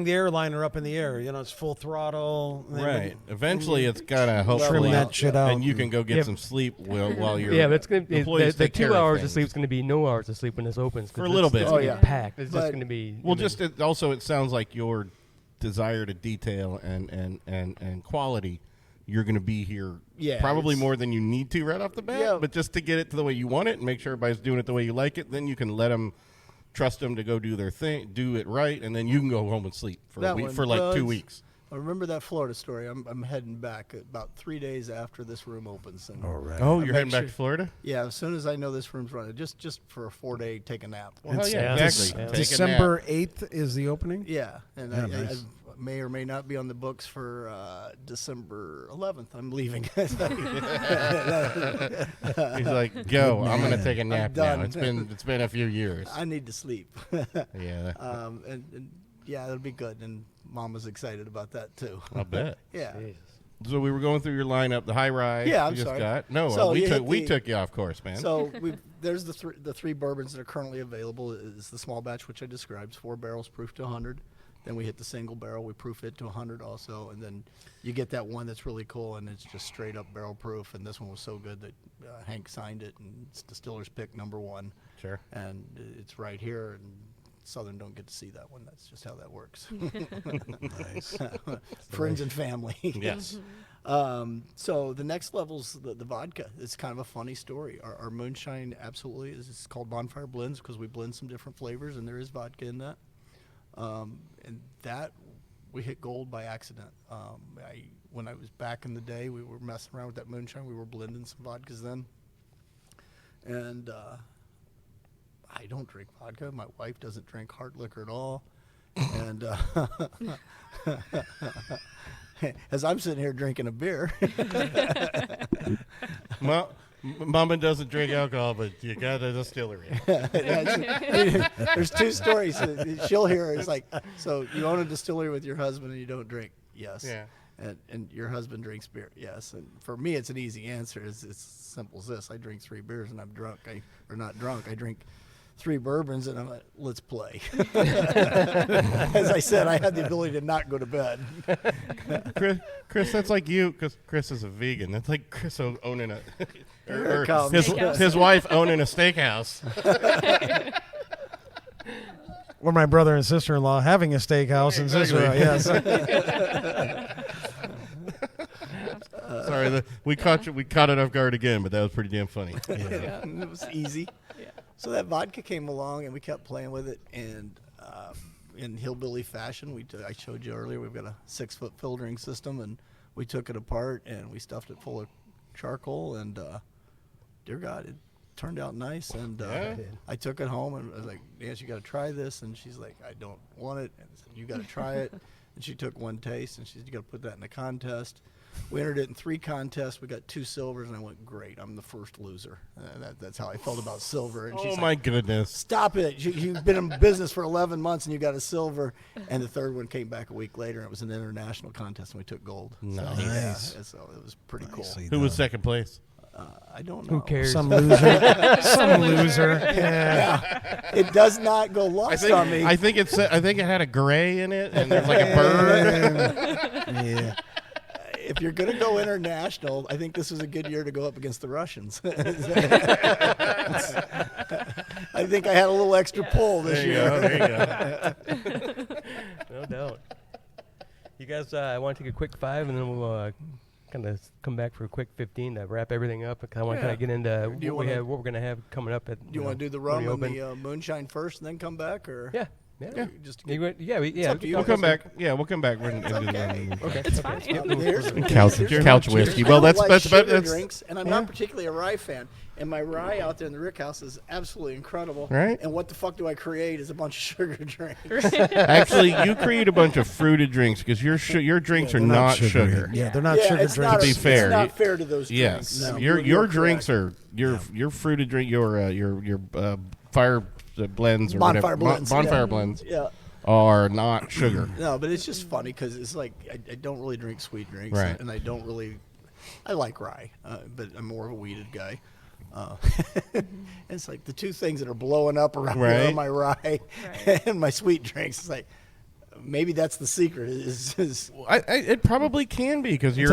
Speaker 4: the airliner up in the air. It's full throttle.
Speaker 1: Right. Eventually, it's gotta hopefully
Speaker 4: trim that shit out,
Speaker 1: and you can go get some sleep while you're.
Speaker 3: Yeah, but it's gonna be the 2 hours of
Speaker 1: things.
Speaker 3: sleep is gonna be no hours of sleep when this opens
Speaker 1: For a little bit.
Speaker 3: It's gonna be packed. It's just gonna be.
Speaker 1: Well, it sounds like your desire to detail and quality. You're going to be here probably more than you need to right off the bat, but just to get it to the way you want it and make sure everybody's doing it the way you like it, then you can let them. Trust them to go do their thing, do it right, and then you can go home and sleep for like 2 weeks.
Speaker 2: I remember that Florida story. I'm heading back about 3 days after this room opens. And
Speaker 4: All right.
Speaker 1: Oh, you're heading back to Florida?
Speaker 2: Yeah, as soon as I know this room's running, just for a 4-day take a nap.
Speaker 1: Well, exactly. Take a
Speaker 4: December
Speaker 1: nap.
Speaker 4: 8th is the opening?
Speaker 2: Yeah, and
Speaker 4: nice.
Speaker 2: I may or may not be on the books for December 11th. I'm leaving.
Speaker 1: He's like, go. I'm going to take a nap now. It's been a few years.
Speaker 2: I need to sleep.
Speaker 1: Yeah.
Speaker 2: And it'll be good. And Mama's excited about that too.
Speaker 1: I'll bet.
Speaker 2: Yeah.
Speaker 3: Jesus.
Speaker 1: So we were going through your lineup, the high rye.
Speaker 2: Yeah, I'm
Speaker 1: you just
Speaker 2: sorry.
Speaker 1: got. No,
Speaker 2: So
Speaker 1: we took you off course, man.
Speaker 2: So there's the three bourbons that are currently available. Is the small batch, which I described, 4 barrels proof to 100. Then we hit the single barrel. We proof it to 100 also. And then you get that one that's really cool, and it's just straight up barrel proof. And this one was so good that Hank signed it, and it's Distiller's pick #1.
Speaker 1: Sure.
Speaker 2: And it's right here, and Southern don't get to see that one. That's just how that works.
Speaker 4: Nice.
Speaker 2: Friends and family.
Speaker 1: Yes.
Speaker 2: So the next level's the vodka. It's kind of a funny story. Our moonshine absolutely is. It's called Bonfire Blends because we blend some different flavors, and there is vodka in that. And that we hit gold by accident. When I was back in the day, we were messing around with that moonshine. We were blending some vodkas then, and I don't drink vodka. My wife doesn't drink hard liquor at all, and as I'm sitting here drinking a beer.
Speaker 1: Well, Mama doesn't drink alcohol, but you got a distillery.
Speaker 2: There's 2 stories. She'll hear it's like, so you own a distillery with your husband and you don't drink? Yes.
Speaker 1: Yeah.
Speaker 2: And your husband drinks beer? Yes. And for me, it's an easy answer. It's simple as this. I drink 3 beers and I'm drunk. Not drunk. I drink 3 bourbons and I'm like, let's play. As I said, I had the ability to not go to bed.
Speaker 1: Chris, that's like you, because Chris is a vegan. That's like Chris owning
Speaker 2: Here it comes.
Speaker 1: his wife owning a steakhouse.
Speaker 4: Or my brother and sister-in-law having a steakhouse in Cicero, yes.
Speaker 1: Sorry, we caught it off guard again, but that was pretty damn funny.
Speaker 2: Yeah, it was easy.
Speaker 5: Yeah.
Speaker 2: So that vodka came along, and we kept playing with it. And in hillbilly fashion, I showed you earlier, we've got a 6-foot filtering system, and we took it apart, and we stuffed it full of charcoal, and dear God, it turned out nice. And I took it home, and I was like, Nancy, you got to try this. And she's like, I don't want it. And I said, you got to try it. And she took one taste, and she said, you got to put that in a contest. We entered it in 3 contests. We got 2 silvers, and I went, great. I'm the first loser. That's how I felt about silver. And she's
Speaker 1: My goodness.
Speaker 2: Stop it. You've been in business for 11 months, and you got a silver. And the third one came back a week later, and it was an international contest, and we took gold.
Speaker 1: Nice.
Speaker 2: So it was pretty cool.
Speaker 1: Who was second place?
Speaker 2: I don't know.
Speaker 3: Who cares?
Speaker 4: Some loser. Some loser. Yeah.
Speaker 2: It does not go lost on me.
Speaker 1: I think it had a gray in it, and there's like a bird.
Speaker 4: Yeah.
Speaker 2: If you're going to go international, I think this was a good year to go up against the Russians. I think I had a little extra pull this year.
Speaker 1: There you go.
Speaker 3: No doubt. You guys, I want to take a quick 5, and then we'll kind of come back for a quick 15 to wrap everything up. I want to kind of get into what we're going to have coming up. Do
Speaker 2: you want to do the rum and the moonshine first and then come back? Or
Speaker 3: Yeah.
Speaker 2: Just
Speaker 3: it's up to you.
Speaker 1: We'll come back. Yeah, we'll come back. Okay.
Speaker 5: It's fine.
Speaker 1: Couch whiskey. Well, that's
Speaker 2: drinks, and I'm not particularly a rye fan. And my rye out there in the Rick House is absolutely incredible.
Speaker 1: Right.
Speaker 2: And what the fuck do I create is a bunch of sugar drinks.
Speaker 1: Actually, you create a bunch of fruited drinks because your drinks are not sugar.
Speaker 4: Yeah, they're not sugar drinks.
Speaker 1: To be fair,
Speaker 2: it's not fair to those drinks.
Speaker 1: Yes,
Speaker 2: No,
Speaker 1: your drinks are your fruited drink. Your fire blends or
Speaker 2: bonfire
Speaker 1: whatever.
Speaker 2: Blends.
Speaker 1: Bonfire blends.
Speaker 2: Yeah.
Speaker 1: Are not sugar.
Speaker 2: No, but it's just funny because it's like I don't really drink sweet drinks,
Speaker 1: right.
Speaker 2: and I don't really. I like rye, but I'm more of a weeded guy. And it's like the two things that are blowing up around here are my rye and my sweet drinks. It's like maybe that's the secret.
Speaker 1: It probably can be because you're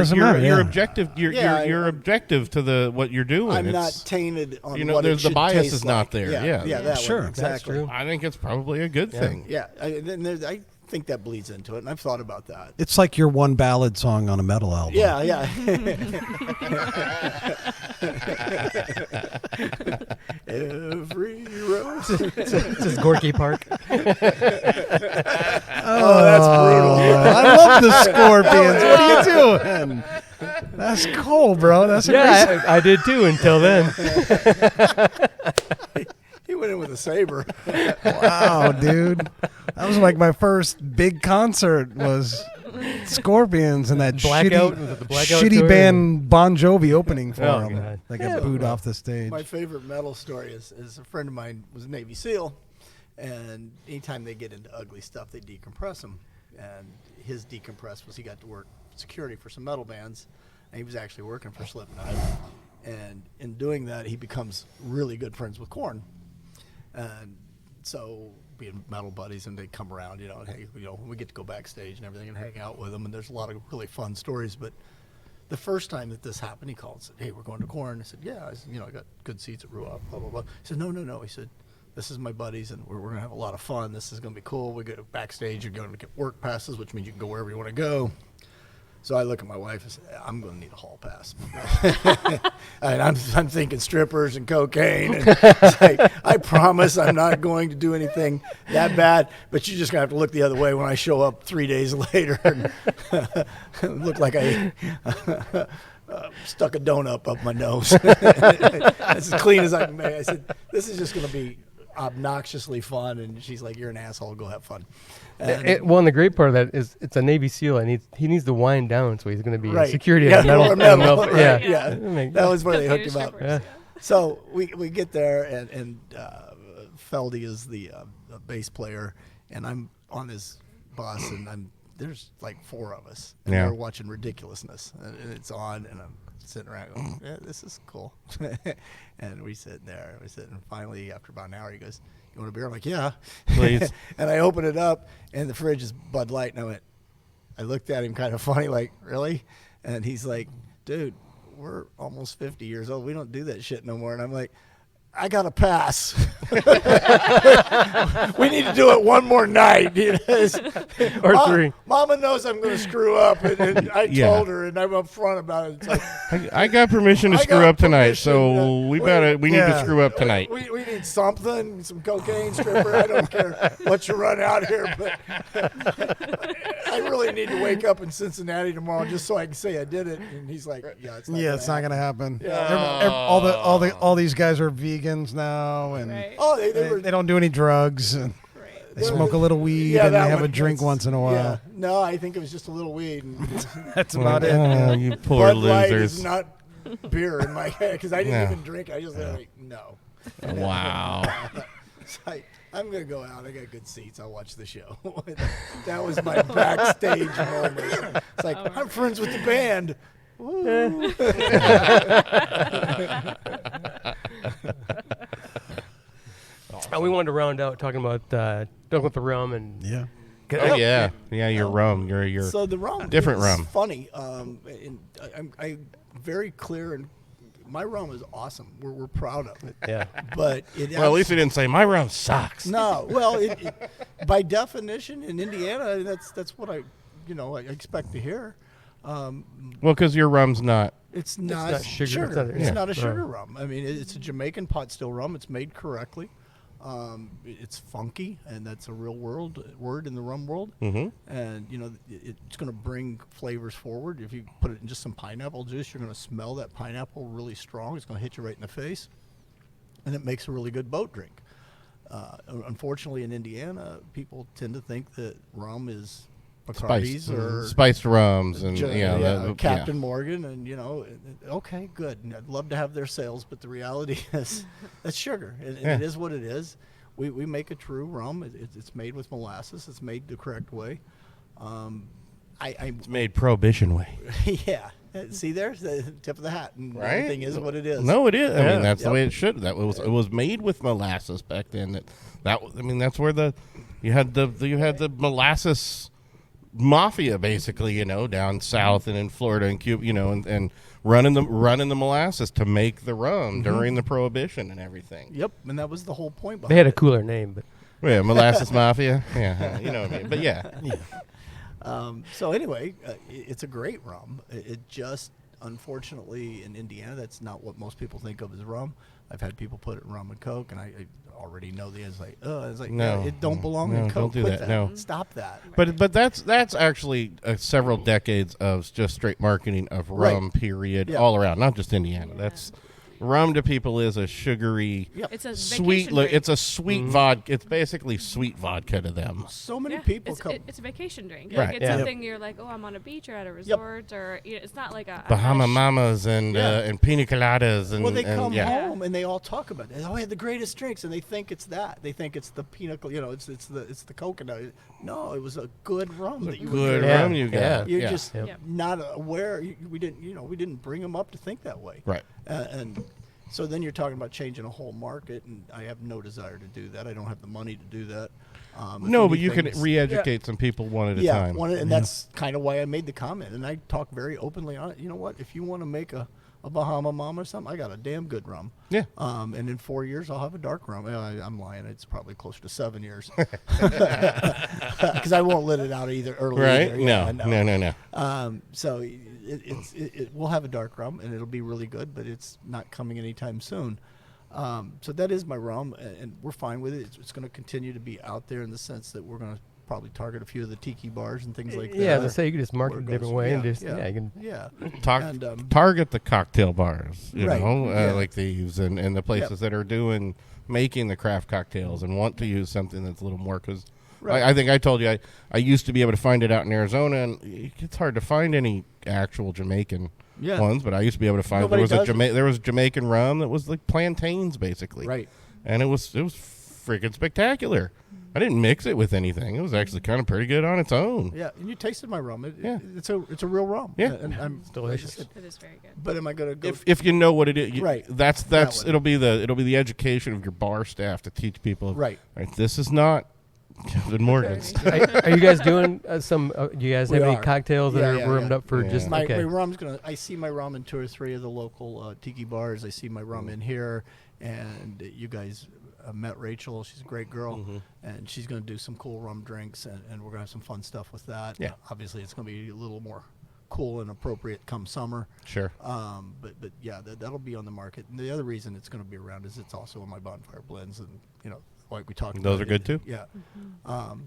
Speaker 1: objective. You're objective to what you're doing.
Speaker 2: I'm not tainted on
Speaker 1: there's the bias is not there.
Speaker 2: Yeah, that
Speaker 4: sure,
Speaker 2: one, exactly.
Speaker 1: I think it's probably a good thing.
Speaker 2: Yeah, I think that bleeds into it, and I've thought about that.
Speaker 4: It's like your one ballad song on a metal album.
Speaker 2: Yeah. Every rose.
Speaker 3: It's just Gorky Park.
Speaker 2: Oh, that's brutal.
Speaker 4: I love the Scorpions. What are you doing? That's cool, bro. That's
Speaker 3: I did too until then.
Speaker 2: He went in with a saber.
Speaker 4: Wow, dude. That was like my first big concert was Scorpions and that shitty band Bon Jovi opening for them.
Speaker 3: God.
Speaker 4: They got booed off the stage.
Speaker 2: My favorite metal story is a friend of mine was a Navy SEAL, and anytime they get into ugly stuff, they decompress them. And his decompress was he got to work security for some metal bands, and he was actually working for Slipknot. And in doing that, he becomes really good friends with Korn. And so being metal buddies, and they come around, and hey, we get to go backstage and everything and hang out with them, and there's a lot of really fun stories. But the first time that this happened, he called and said, "Hey, we're going to Korn." I said, "Yeah." I said, I got good seats at Ruop, blah, blah, blah. He said, No. He said, "This is my buddies, and we're going to have a lot of fun. This is going to be cool. We go backstage. You're going to get work passes, which means you can go wherever you want to go." So I look at my wife and say, "I'm going to need a hall pass." And I'm thinking strippers and cocaine. And it's like, I promise I'm not going to do anything that bad, but you're just going to have to look the other way when I show up 3 days later and look like I stuck a donut up my nose. That's as clean as I can make. I said, "This is just going to be obnoxiously fun." And she's like, "You're an asshole. Go have fun." And
Speaker 3: the great part of that is it's a Navy SEAL, and he needs to wind down, so he's going to be security
Speaker 2: at
Speaker 3: at metal.
Speaker 2: Right. Yeah. That was where they hooked him up.
Speaker 3: Yeah.
Speaker 2: So we get there, and Feldy is the bass player, and I'm on his bus, and there's like four of us, and we're watching Ridiculousness, and it's on, and I'm sitting around going, "Yeah, this is cool." And we sit there, and finally, after about an hour, he goes, "You want a beer?" I'm like, "Yeah."
Speaker 1: Please.
Speaker 2: And I open it up, and the fridge is Bud Light, and I looked at him kind of funny, like, "Really?" And he's like, "Dude, we're almost 50 years old. We don't do that shit no more." And I'm like, "I got to pass. We need to do it one more night."
Speaker 3: Or three.
Speaker 2: Mama knows I'm going to screw up, and I told her, and I'm upfront about it. It's like,
Speaker 1: I got permission to screw up tonight, so we need to screw up tonight.
Speaker 2: We need something, some cocaine, stripper. I don't care what you run out here, but I really need to wake up in Cincinnati tomorrow just so I can say I did it. And he's like, "Yeah, it's not
Speaker 4: going to happen.
Speaker 2: Yeah.
Speaker 4: All these guys are vegans now, and
Speaker 2: they
Speaker 4: don't do any drugs. And they smoke a little weed, and they have a drink once in a while.
Speaker 2: Yeah. No, I think it was just a little weed. And
Speaker 4: that's about it.
Speaker 1: Oh, you poor
Speaker 2: Bud Light
Speaker 1: losers.
Speaker 2: is not beer in my head because I didn't even drink. I just like, no.
Speaker 1: Wow.
Speaker 2: I'm going to go out. I got good seats. I'll watch the show. That was my backstage moment. It's like, I'm friends with the band. Woo.
Speaker 3: We wanted to round out talking about the rum and
Speaker 1: your rum, your
Speaker 2: so the rum,
Speaker 1: different rum.
Speaker 2: Funny, and I'm very clear, and my rum is awesome. We're proud of it.
Speaker 3: Yeah,
Speaker 2: but
Speaker 1: at least they didn't say my rum sucks.
Speaker 2: No, well, by definition in Indiana, that's what I expect to hear. Um,
Speaker 1: Well, because your rum's not.
Speaker 2: it's not,
Speaker 3: not sugar.
Speaker 2: It's
Speaker 3: Yeah.
Speaker 2: not a sugar rum. I mean, it's a Jamaican pot still rum. It's made correctly. It's funky, and that's a real word in the rum world.
Speaker 1: Mm-hmm.
Speaker 2: And it's going to bring flavors forward. If you put it in just some pineapple juice, you're going to smell that pineapple really strong. It's going to hit you right in the face, and it makes a really good boat drink. Unfortunately, in Indiana, people tend to think that rum is Bacardi's or
Speaker 1: spiced rums and
Speaker 2: Captain Morgan, and okay, good. And I'd love to have their sales, but the reality is that's sugar, and it is what it is. We make a true rum. It's made with molasses. It's made the correct way.
Speaker 1: It's made prohibition way.
Speaker 2: Yeah. See, there's the tip of the hat, and
Speaker 1: Right?
Speaker 2: everything is what it is.
Speaker 1: No, it is. I mean, that's the
Speaker 2: Yep.
Speaker 1: way it should. It was made with molasses back then. That's where you had the molasses mafia, basically, down south and in Florida and Cuba, and running the molasses to make the rum during the Prohibition and everything.
Speaker 2: Yep, and that was the whole point behind
Speaker 3: They had a
Speaker 2: it.
Speaker 3: cooler name, but
Speaker 1: Yeah, molasses mafia. Yeah, you know what I mean. But yeah.
Speaker 2: So anyway, it's a great rum. It just, unfortunately, in Indiana, that's not what most people think of as rum. I've had people put it in rum and Coke, and I already know the answer. It's like,
Speaker 1: No.
Speaker 2: it don't belong
Speaker 1: No,
Speaker 2: in Coke.
Speaker 1: don't do
Speaker 2: Quit
Speaker 1: that. No.
Speaker 2: Stop that.
Speaker 1: But that's actually several decades of just straight marketing of rum, period,
Speaker 2: Yeah.
Speaker 1: all around, not just Indiana. That's rum to people is a sugary,
Speaker 2: Yep.
Speaker 5: It's a
Speaker 1: sweet.
Speaker 5: vacation drink.
Speaker 1: It's a sweet vodka. It's basically sweet vodka to them.
Speaker 2: So many
Speaker 5: Yeah,
Speaker 2: people
Speaker 5: it's,
Speaker 2: come.
Speaker 5: it's a vacation drink.
Speaker 1: Right.
Speaker 5: Like it's
Speaker 3: Yeah.
Speaker 5: something you're like, oh, I'm on a beach or at a resort, or it's not like a
Speaker 1: Bahama
Speaker 5: fresh-
Speaker 1: Mamas and and pina coladas and
Speaker 2: Well, they
Speaker 1: and,
Speaker 2: come
Speaker 1: yeah.
Speaker 2: home and they all talk about it. Oh, I had the greatest drinks, and they think it's that. They think it's the pinnacle. It's the coconut. No, it was a good rum that you were
Speaker 1: Good
Speaker 2: drinking.
Speaker 3: Yeah.
Speaker 1: rum you got.
Speaker 2: You're
Speaker 1: yeah.
Speaker 2: just
Speaker 5: Yep.
Speaker 2: not aware. We didn't bring them up to think that way.
Speaker 1: Right.
Speaker 2: And so then you're talking about changing a whole market, and I have no desire to do that. I don't have the money to do that. If
Speaker 1: No, but you
Speaker 2: anything,
Speaker 1: can
Speaker 2: it's-
Speaker 1: re-educate some people one at a time.
Speaker 2: and that's kind of why I made the comment. And I talk very openly on it. You know what? If you want to make a Bahama Mama or something, I got a damn good rum.
Speaker 1: Yeah.
Speaker 2: And in 4 years, I'll have a dark rum. I'm lying. It's probably closer to 7 years. Because I won't let it out early.
Speaker 1: Right?
Speaker 2: Either. Yeah,
Speaker 1: No.
Speaker 2: So we'll have a dark rum, and it'll be really good, but it's not coming anytime soon. So that is my rum, and we're fine with it. It's going to continue to be out there in the sense that we're going to probably target a few of the tiki bars and things like that.
Speaker 3: yeah, as I say, you can just market
Speaker 2: Where
Speaker 3: it
Speaker 2: it
Speaker 3: a different
Speaker 2: goes.
Speaker 3: way and
Speaker 2: Yeah,
Speaker 3: just
Speaker 2: yeah.
Speaker 3: you can.
Speaker 2: Yeah. And,
Speaker 1: Target the cocktail bars,
Speaker 2: Right, yeah.
Speaker 1: like Thieves and the places that are making the craft cocktails and want to use something that's a little more because
Speaker 2: Right.
Speaker 1: I think I told you I used to be able to find it out in Arizona, and it's hard to find any actual Jamaican
Speaker 2: Yeah.
Speaker 1: ones, but I used to be able to find
Speaker 2: Nobody does it.
Speaker 1: there was Jamaican rum that was like plantains basically,
Speaker 2: Right.
Speaker 1: and it was freaking spectacular. I didn't mix it with anything. It was actually kind of pretty good on its own.
Speaker 2: Yeah, and you tasted my rum.
Speaker 1: Yeah.
Speaker 2: It's a real rum.
Speaker 1: Yeah.
Speaker 2: And I'm
Speaker 3: It's delicious.
Speaker 5: It is very good.
Speaker 2: But am I going to go?
Speaker 1: If you know what it is,
Speaker 2: Right.
Speaker 1: That's
Speaker 2: That one.
Speaker 1: it'll be the education of your bar staff to teach people.
Speaker 2: Right.
Speaker 1: This is not Captain Morgan's.
Speaker 3: Are you guys doing some? Do you guys
Speaker 2: We
Speaker 3: have any
Speaker 2: are.
Speaker 3: cocktails that
Speaker 2: Yeah,
Speaker 3: are
Speaker 2: yeah,
Speaker 3: warmed
Speaker 2: yeah.
Speaker 3: up for
Speaker 1: Yeah.
Speaker 3: just
Speaker 2: my
Speaker 3: okay?
Speaker 2: rum's gonna. I see my rum in 2 or 3 of the local tiki bars. I see my rum in here, and you guys met Rachel. She's a great girl, and she's gonna do some cool rum drinks, and we're gonna have some fun stuff with that.
Speaker 1: Yeah.
Speaker 2: Obviously, it's gonna be a little more cool and appropriate come summer.
Speaker 1: Sure.
Speaker 2: But yeah, that'll be on the market. And the other reason it's going to be around is it's also in my bonfire blends, and like we talked about.
Speaker 1: Those are good too?
Speaker 2: Yeah.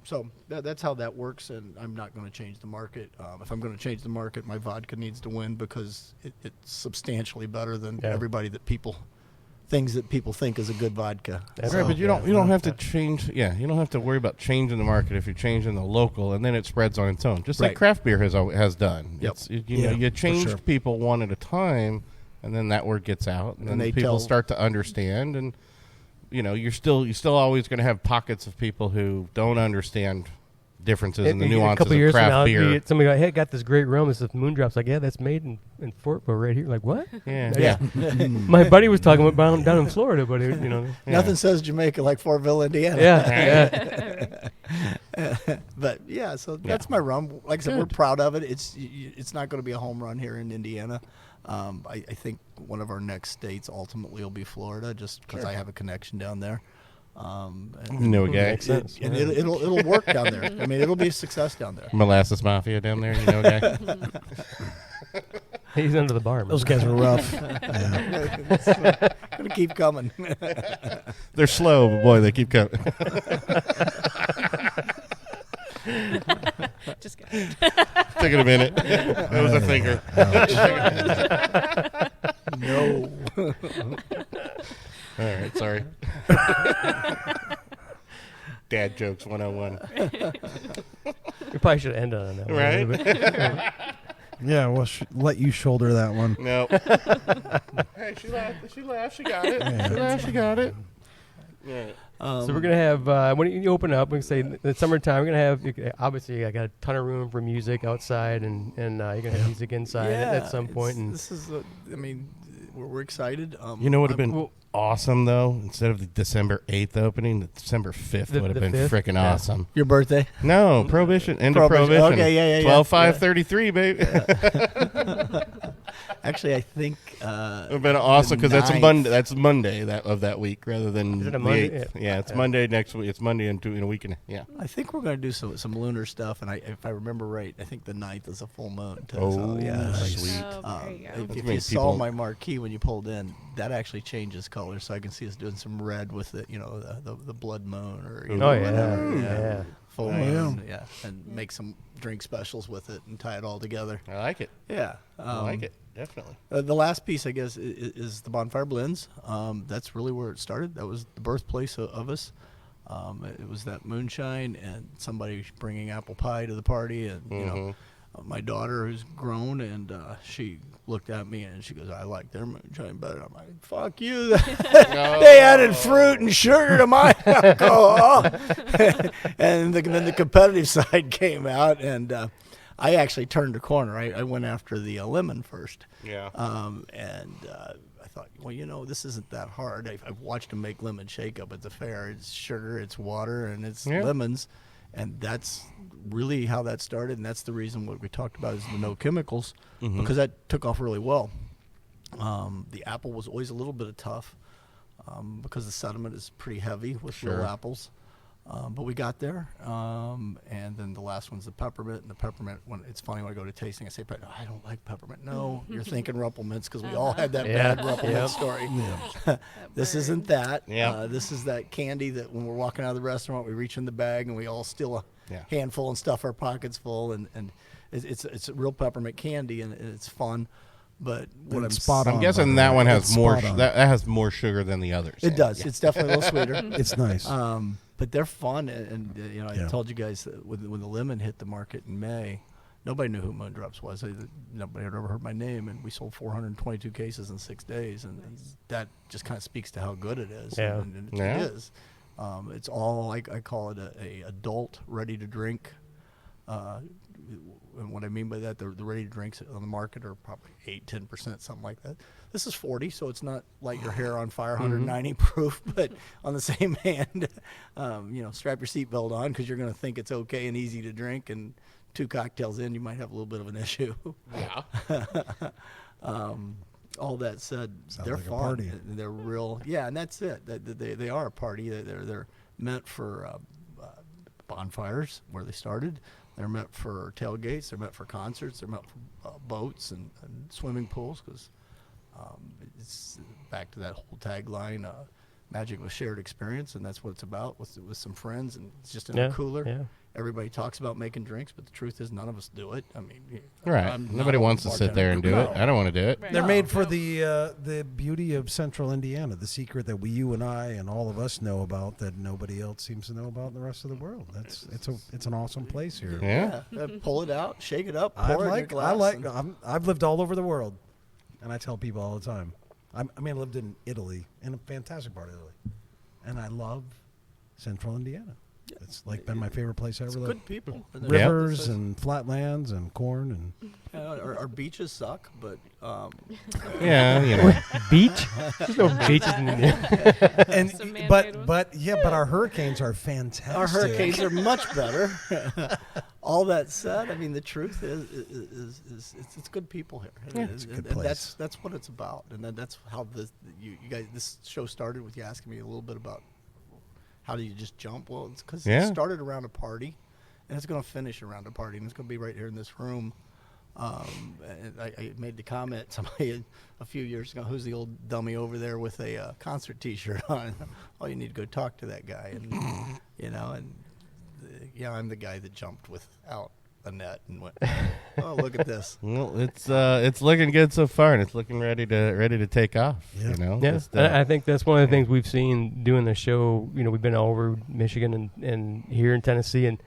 Speaker 2: So that's how that works, and I'm not going to change the market. If I'm going to change the market, my vodka needs to win because it's substantially better than
Speaker 3: Yeah.
Speaker 2: things that people think is a good vodka.
Speaker 3: That's
Speaker 1: Right,
Speaker 3: So-
Speaker 1: but you don't have to change. Yeah, you don't have to worry about changing the market if you're changing the local, and then it spreads on its own, just like
Speaker 2: Right.
Speaker 1: craft beer has done.
Speaker 2: Yep.
Speaker 1: You change
Speaker 2: sure.
Speaker 1: people one at a time, and then that word gets out, and then
Speaker 2: they
Speaker 1: people
Speaker 2: tell-
Speaker 1: start to understand, and you're still always going to have pockets of people who don't understand differences and the
Speaker 3: A
Speaker 1: nuances
Speaker 3: couple
Speaker 1: of
Speaker 3: years from now,
Speaker 1: craft beer.
Speaker 3: somebody go, "Hey, I got this great rum. This is Moondrops." Like, yeah, that's made in Fortville right here. Like, what?
Speaker 1: Yeah.
Speaker 3: My buddy was talking about down in Florida, but
Speaker 2: Nothing says Jamaica like Fortville, Indiana.
Speaker 3: yeah.
Speaker 2: But yeah, so that's my rum. Like I said, we're proud of it. It's not going to be a home run here in Indiana. I think one of our next states ultimately will be Florida, just because I have a connection down there. And,
Speaker 1: You know a guy.
Speaker 2: and it'll work down there. I mean, it'll be a success down there.
Speaker 1: Molasses Mafia down there, you know a guy.
Speaker 3: He's under the bar.
Speaker 4: Those guys are rough. Yeah.
Speaker 2: It's gonna keep coming.
Speaker 1: They're slow, but boy, they keep coming.
Speaker 5: Just kidding.
Speaker 1: Took it a minute. That was a thinker.
Speaker 2: No.
Speaker 1: All right, sorry. Dad jokes 101.
Speaker 3: We probably should end on that.
Speaker 1: Right?
Speaker 4: Yeah, we'll let you shoulder that one.
Speaker 1: No. Hey, she laughed. She laughed. She got it. She laughed. She got it. Yeah.
Speaker 3: So we're gonna have when you open up, we can say the summertime. We're gonna have obviously I got a ton of room for music outside, and you're gonna have music inside at some point. And
Speaker 2: this is, I mean, we're excited.
Speaker 1: You know what would have been awesome though? Instead of the December 8th opening, the December 5th would have been
Speaker 3: 5th?
Speaker 1: freaking awesome.
Speaker 2: Your birthday?
Speaker 1: No, Prohibition. End of Prohibition.
Speaker 2: Okay, yeah.
Speaker 1: 12/5/33, baby.
Speaker 2: Actually, I think
Speaker 1: It would have been awesome because that's a Monday. That's Monday of that week rather than
Speaker 3: Is it
Speaker 1: the
Speaker 3: a Monday?
Speaker 1: 8th. Yeah, it's Monday next week. It's Monday in a week and
Speaker 2: I think we're going to do some lunar stuff, and if I remember right, I think the 9th is a full moon. Too,
Speaker 1: Oh,
Speaker 2: yeah,
Speaker 1: nice.
Speaker 2: sweet.
Speaker 5: Oh, there you go.
Speaker 2: If
Speaker 1: many
Speaker 2: you saw
Speaker 1: people-
Speaker 2: my marquee when you pulled in, that actually changes color, so I can see us doing some red with it. You know, the blood moon or
Speaker 1: Oh,
Speaker 2: whatever.
Speaker 3: yeah.
Speaker 2: Full
Speaker 4: Oh,
Speaker 2: moon, yeah, and make some drink specials with it and tie it all together.
Speaker 1: I like it.
Speaker 2: Yeah,
Speaker 1: I like it. Definitely.
Speaker 2: The last piece, I guess, is the Bonfire Blends. That's really where it started. That was the birthplace of us. It was that moonshine and somebody bringing apple pie to the party, and you know, my daughter who's grown, and she looked at me and she goes, "I like their moonshine better." I'm like, "Fuck you!" They added fruit and sugar to my alcohol, and then the competitive side came out, and I actually turned a corner. I went after the lemon first.
Speaker 1: Yeah.
Speaker 2: I thought, well, you know, this isn't that hard. I've watched them make lemon shake up at the fair. It's sugar, it's water, and it's lemons. And that's really how that started. And that's the reason what we talked about is the no chemicals, because that took off really well. The apple was always a little bit tough because the sediment is pretty heavy with real apples. But we got there, and then the last one's the peppermint. And the peppermint, when it's funny when I go to tasting, I say, "But I don't like peppermint." No, you're thinking Ruppelmints because we all had that bad Ruppelmint story. This isn't that. This is that candy that when we're walking out of the restaurant, we reach in the bag and we all steal a handful and stuff our pockets full, and it's a real peppermint candy, and it's fun. But what
Speaker 1: I'm guessing that one has more. That has more sugar than the others.
Speaker 2: It does. It's definitely a little sweeter.
Speaker 4: It's nice.
Speaker 2: But they're fun, and you know, I told you guys that when the lemon hit the market in May, nobody knew who Moondrops was. Nobody had ever heard my name, and we sold 422 cases in 6 days, and that just kind of speaks to how good it is.
Speaker 3: Yeah.
Speaker 2: And it is. It's all I call it a adult ready to drink. And what I mean by that, the ready to drinks on the market are probably 8-10%, something like that. This is 40, so it's not light your hair on fire, 190 proof. But on the same hand, you know, strap your seatbelt on because you're going to think it's okay and easy to drink. And 2 cocktails in, you might have a little bit of an issue.
Speaker 1: Yeah.
Speaker 2: All that said, they're
Speaker 4: like a
Speaker 2: fun.
Speaker 4: party.
Speaker 2: They're real. Yeah, and that's it. They are a party. They're meant for bonfires where they started. They're meant for tailgates. They're meant for concerts. They're meant for boats and swimming pools because it's back to that whole tagline, magic was shared experience, and that's what it's about with some friends, and it's just in a cooler. Yeah. Everybody talks about making drinks, but the truth is none of us do it. I mean,
Speaker 1: nobody wants to sit there and do it. I don't want to do it.
Speaker 5: Right.
Speaker 4: They're made for the beauty of Central Indiana, the secret that you and I and all of us know about that nobody else seems to know about in the rest of the world. It's an awesome place here.
Speaker 1: Yeah.
Speaker 2: Pull it out, shake it up, pour it in your glass.
Speaker 4: I've lived all over the world, and I tell people all the time. I lived in Italy, in a fantastic part of Italy, and I love Central Indiana. It's like been my favorite place ever.
Speaker 2: Good people.
Speaker 4: Rivers and flatlands and corn and.
Speaker 2: Our beaches suck, but
Speaker 1: Yeah, you know.
Speaker 3: Beach? There's no beaches in India.
Speaker 4: And
Speaker 5: Some man-made
Speaker 4: but our hurricanes are fantastic.
Speaker 2: our hurricanes are much better. All that said, I mean, the truth is it's good people here.
Speaker 4: Yeah, it's a good
Speaker 2: and
Speaker 4: place.
Speaker 2: that's what it's about, and that's how you guys this show started with you asking me a little bit about how do you just jump? Well, it's because
Speaker 1: Yeah.
Speaker 2: it started around a party, and it's going to finish around a party, and it's going to be right here in this room. And I made the comment, somebody a few years ago, who's the old dummy over there with a concert T-shirt on? Oh, you need to go talk to that guy, and yeah, I'm the guy that jumped without a net and went, oh, look at this.
Speaker 1: Well, it's looking good so far, and it's looking ready to take off.
Speaker 4: Yeah.
Speaker 1: You know,
Speaker 3: Yeah,
Speaker 1: Just,
Speaker 3: I think that's one of the things we've seen doing the show. You know, we've been all over Michigan and here in Tennessee, and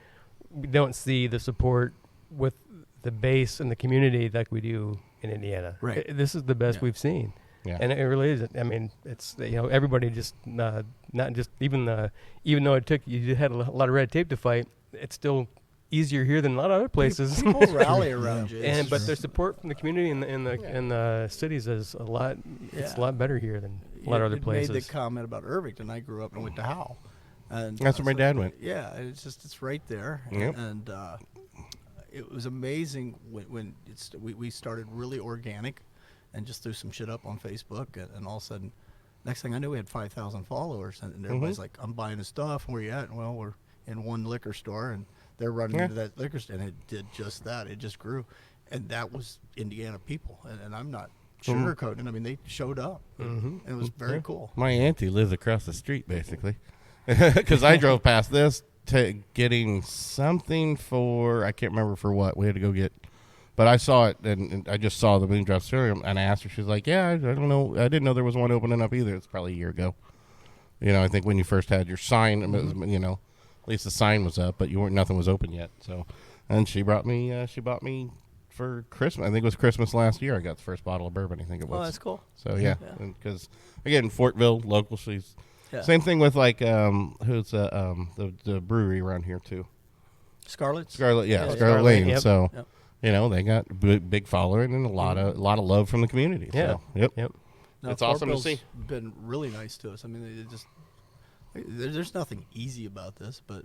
Speaker 3: we don't see the support with the base and the community like we do in Indiana.
Speaker 2: Right.
Speaker 3: This is the best
Speaker 2: Yeah.
Speaker 3: we've seen.
Speaker 1: Yeah.
Speaker 3: And it really is. I mean, it's, everybody just not just even though you had a lot of red tape to fight, it's still easier here than a lot of other places.
Speaker 2: People rally around you.
Speaker 3: And but their support from the community in the cities is a lot. It's a lot better here than a lot of other places.
Speaker 2: Made the comment about Irvington. I grew up and went to Howe, and
Speaker 1: That's where my dad went.
Speaker 2: Yeah, it's right there.
Speaker 1: Yep.
Speaker 2: And it was amazing when we started really organic, and just threw some shit up on Facebook, and all of a sudden, next thing I knew, we had 5,000 followers, and everybody's like, "I'm buying his stuff. Where you at?" And, well, we're in one liquor store, and they're running into that liquor store, and it did just that. It just grew, and that was Indiana people, and I'm not sugarcoating. I mean, they showed up, and it was very cool.
Speaker 1: My auntie lives across the street, basically, because I drove past this getting something for, I can't remember for what. We had to go get, but I saw it, and I just saw the Moondrop Distillery, and I asked her. She's like, "Yeah, I don't know. I didn't know there was one opening up either. It's probably a year ago. You know, I think when you first had your sign, you know, at least the sign was up, but nothing was open yet. So, and she brought me for Christmas. I think it was Christmas last year. I got the first bottle of bourbon. I think it was.
Speaker 2: Oh, that's cool.
Speaker 1: So yeah, because again, Fortville local. She's
Speaker 2: Yeah.
Speaker 1: same thing with like who's the brewery around here too.
Speaker 2: Scarlet.
Speaker 1: Scarlet,
Speaker 2: Yeah,
Speaker 1: Scarlet Lane.
Speaker 3: Yep.
Speaker 1: So
Speaker 2: Yep.
Speaker 1: you know they got big following and a lot of love from the community.
Speaker 3: Yeah.
Speaker 1: So, yep.
Speaker 2: No,
Speaker 1: It's awesome to
Speaker 2: Fortville's
Speaker 1: see.
Speaker 2: Been really nice to us. I mean, they just there's nothing easy about this, but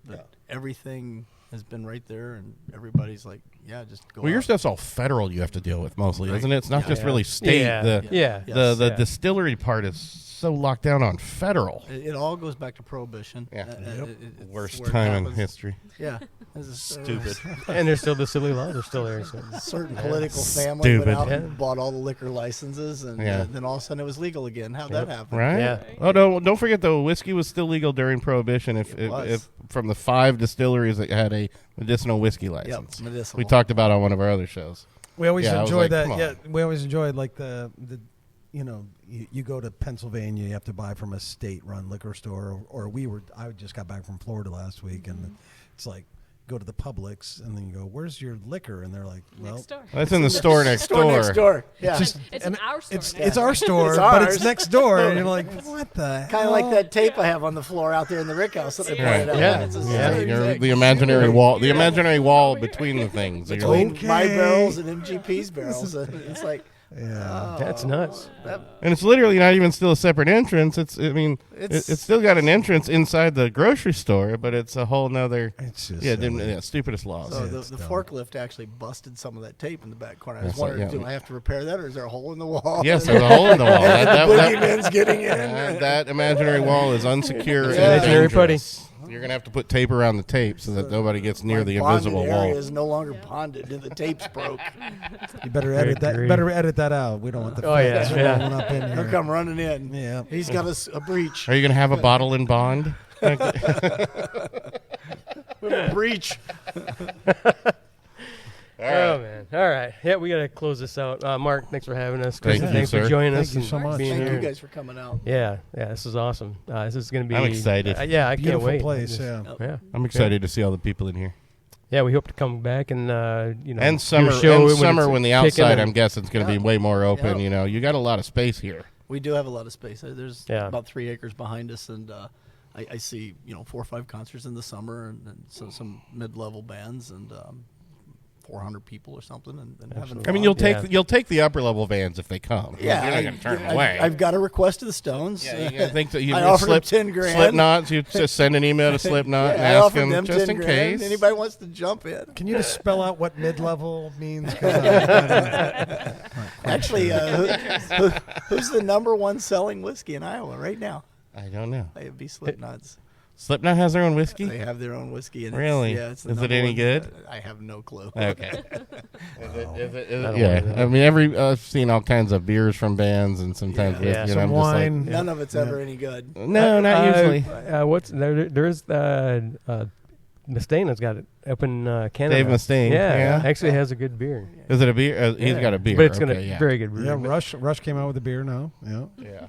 Speaker 2: everything has been right there, and everybody's like, yeah, just go.
Speaker 1: Well, your
Speaker 2: out.
Speaker 1: stuff's all federal. You have to deal with mostly,
Speaker 2: Right.
Speaker 1: isn't it? It's not
Speaker 2: Yeah.
Speaker 1: just really state.
Speaker 3: Yeah.
Speaker 1: The
Speaker 3: Yeah.
Speaker 2: Yes.
Speaker 1: the distillery part is so locked down on federal.
Speaker 2: It all goes back to prohibition.
Speaker 1: Yeah.
Speaker 2: It's
Speaker 1: Worst
Speaker 2: where it
Speaker 1: time in
Speaker 2: happens.
Speaker 1: history.
Speaker 2: Yeah. It's just,
Speaker 1: Stupid.
Speaker 3: And there's still the silly laws are still there. So.
Speaker 2: A certain political family went
Speaker 1: Stupid.
Speaker 2: out
Speaker 3: Yeah.
Speaker 2: and bought all the liquor licenses, and
Speaker 1: Yeah.
Speaker 2: then all of a sudden it was legal again. How'd that happen?
Speaker 1: Right?
Speaker 3: Yeah.
Speaker 1: Oh, don't forget though, whiskey was still legal during Prohibition.
Speaker 2: It was.
Speaker 1: If from the 5 distilleries that had a medicinal whiskey license,
Speaker 2: medicinal.
Speaker 1: we talked about on one of our other shows.
Speaker 4: We always
Speaker 1: Yeah, I was
Speaker 4: enjoyed
Speaker 1: like,
Speaker 4: that.
Speaker 1: come on.
Speaker 4: Yeah, we always enjoyed like the you go to Pennsylvania, you have to buy from a state-run liquor store, or I just got back from Florida last week, and it's like go to the Publix, and then you go, "Where's your liquor?" And they're like, "Well,
Speaker 5: Next door.
Speaker 1: That's in the store next door.
Speaker 2: Next door. Yeah.
Speaker 4: just
Speaker 5: It's
Speaker 4: and
Speaker 5: in our store.
Speaker 4: it's
Speaker 5: next
Speaker 4: it's
Speaker 5: door.
Speaker 4: our store,
Speaker 2: It's
Speaker 4: but
Speaker 2: ours.
Speaker 4: it's next door." And you're like, "What the
Speaker 2: Kind of
Speaker 4: hell?"
Speaker 2: like that tape I have on the floor out there in the Rick House that they
Speaker 1: Right.
Speaker 2: pointed out.
Speaker 3: Yeah.
Speaker 2: It's the
Speaker 1: Yeah,
Speaker 2: same
Speaker 1: you're
Speaker 2: thing.
Speaker 1: the imaginary wall. The imaginary wall between the things. You're like-
Speaker 2: Between my
Speaker 4: Okay.
Speaker 2: barrels and MGP's barrels. It's like,
Speaker 4: Yeah.
Speaker 3: That's nuts.
Speaker 1: And it's literally not even still a separate entrance. It's
Speaker 2: It's-
Speaker 1: still got an entrance inside the grocery store, but it's a whole nother.
Speaker 4: It's just
Speaker 1: Stupidest laws.
Speaker 2: so
Speaker 4: Yeah,
Speaker 2: the
Speaker 4: it's dumb.
Speaker 2: forklift actually busted some of that tape in the back corner. I was
Speaker 1: That's like-
Speaker 2: wondering,
Speaker 1: yeah.
Speaker 2: do I have to repair that, or is there a hole in the wall?
Speaker 1: Yes, there's a hole in the wall. That
Speaker 2: Boogeyman's getting in.
Speaker 1: that imaginary wall is unsecure and
Speaker 3: imaginary putty.
Speaker 1: dangerous. You're gonna have to put tape around the tape so that nobody gets near
Speaker 2: My
Speaker 1: the
Speaker 2: bonded
Speaker 1: invisible
Speaker 2: area
Speaker 1: wall.
Speaker 2: is no longer bonded, and the tape's broke.
Speaker 4: You better
Speaker 3: Good
Speaker 4: edit that.
Speaker 3: grief.
Speaker 4: Better edit that out. We don't want the
Speaker 3: Oh, yeah,
Speaker 4: facts
Speaker 3: yeah.
Speaker 4: rolling up in
Speaker 2: He'll
Speaker 4: here.
Speaker 2: come running in.
Speaker 4: Yeah.
Speaker 2: He's got a breach.
Speaker 1: Are you gonna have a bottle in bond?
Speaker 2: Breach.
Speaker 3: Oh man! All right, yeah, we gotta close this out. Mark, thanks for having us.
Speaker 1: Thank
Speaker 3: Kristen,
Speaker 1: you,
Speaker 3: thanks
Speaker 1: sir.
Speaker 3: for joining
Speaker 4: Thank
Speaker 3: us
Speaker 4: you
Speaker 3: and
Speaker 4: so much.
Speaker 3: being
Speaker 2: Thank
Speaker 3: here.
Speaker 2: you guys for coming out.
Speaker 3: Yeah, this is awesome. This is gonna be.
Speaker 1: I'm excited.
Speaker 3: Yeah, I can't
Speaker 4: Beautiful
Speaker 3: wait.
Speaker 4: place.
Speaker 3: Just-
Speaker 4: Yeah.
Speaker 3: Yeah.
Speaker 1: I'm excited to see all the people in here.
Speaker 3: Yeah, we hope to come back and
Speaker 1: And
Speaker 3: your
Speaker 1: summer,
Speaker 3: show
Speaker 1: when the
Speaker 3: it's kicking
Speaker 1: outside,
Speaker 3: and-
Speaker 1: I'm guessing, it's going to
Speaker 2: Yeah.
Speaker 1: be way more open.
Speaker 2: Yeah.
Speaker 1: You know, you got a lot of space here.
Speaker 2: We do have a lot of space. There's
Speaker 3: Yeah.
Speaker 2: about 3 acres behind us, and I see 4 or 5 concerts in the summer, and some mid-level bands, and 400 people or something, and having
Speaker 3: Absolutely.
Speaker 2: fun.
Speaker 1: I mean, you'll take the upper level vans if they come.
Speaker 2: Yeah,
Speaker 1: you're not going to turn them
Speaker 2: I've-
Speaker 1: away.
Speaker 2: I've got a request to the Stones.
Speaker 1: yeah, you think that you
Speaker 2: I offered them 10 grand.
Speaker 1: Slipknots. You just send an email to Slipknot and
Speaker 2: I
Speaker 1: ask
Speaker 2: offered
Speaker 1: them
Speaker 2: them
Speaker 1: just
Speaker 2: 10
Speaker 1: in
Speaker 2: grand.
Speaker 1: case.
Speaker 2: Anybody wants to jump in?
Speaker 4: Can you just spell out what mid-level means? 'Cause
Speaker 2: Actually, who's the #1 selling whiskey in Iowa right now?
Speaker 1: I don't know.
Speaker 2: It'd be Slipknot's
Speaker 1: Slipknot has their own whiskey?
Speaker 2: They have their own whiskey. And
Speaker 1: Really?
Speaker 2: It's the
Speaker 1: Is it
Speaker 2: number
Speaker 1: any
Speaker 2: one-
Speaker 1: good?
Speaker 2: I have no clue.
Speaker 1: Okay.
Speaker 3: don't
Speaker 1: Yeah.
Speaker 3: want
Speaker 1: I mean, I've seen all kinds of beers from bands, and sometimes
Speaker 2: Yeah.
Speaker 1: whiskey, and
Speaker 4: Some
Speaker 1: I'm
Speaker 4: wine.
Speaker 1: just
Speaker 2: None of it's ever any good.
Speaker 1: like, no, not usually.
Speaker 3: What's there's Mustaine's got it up in Canada.
Speaker 1: Dave Mustaine.
Speaker 3: Yeah,
Speaker 1: Yeah.
Speaker 3: actually has a good beer.
Speaker 1: Is it a beer? He's
Speaker 3: Yeah.
Speaker 1: got a beer.
Speaker 3: But it's
Speaker 1: okay,
Speaker 3: gonna
Speaker 1: yeah.
Speaker 3: very good beer.
Speaker 4: Yeah,
Speaker 3: But-
Speaker 4: Rush came out with a beer now. Yeah.
Speaker 1: Yeah.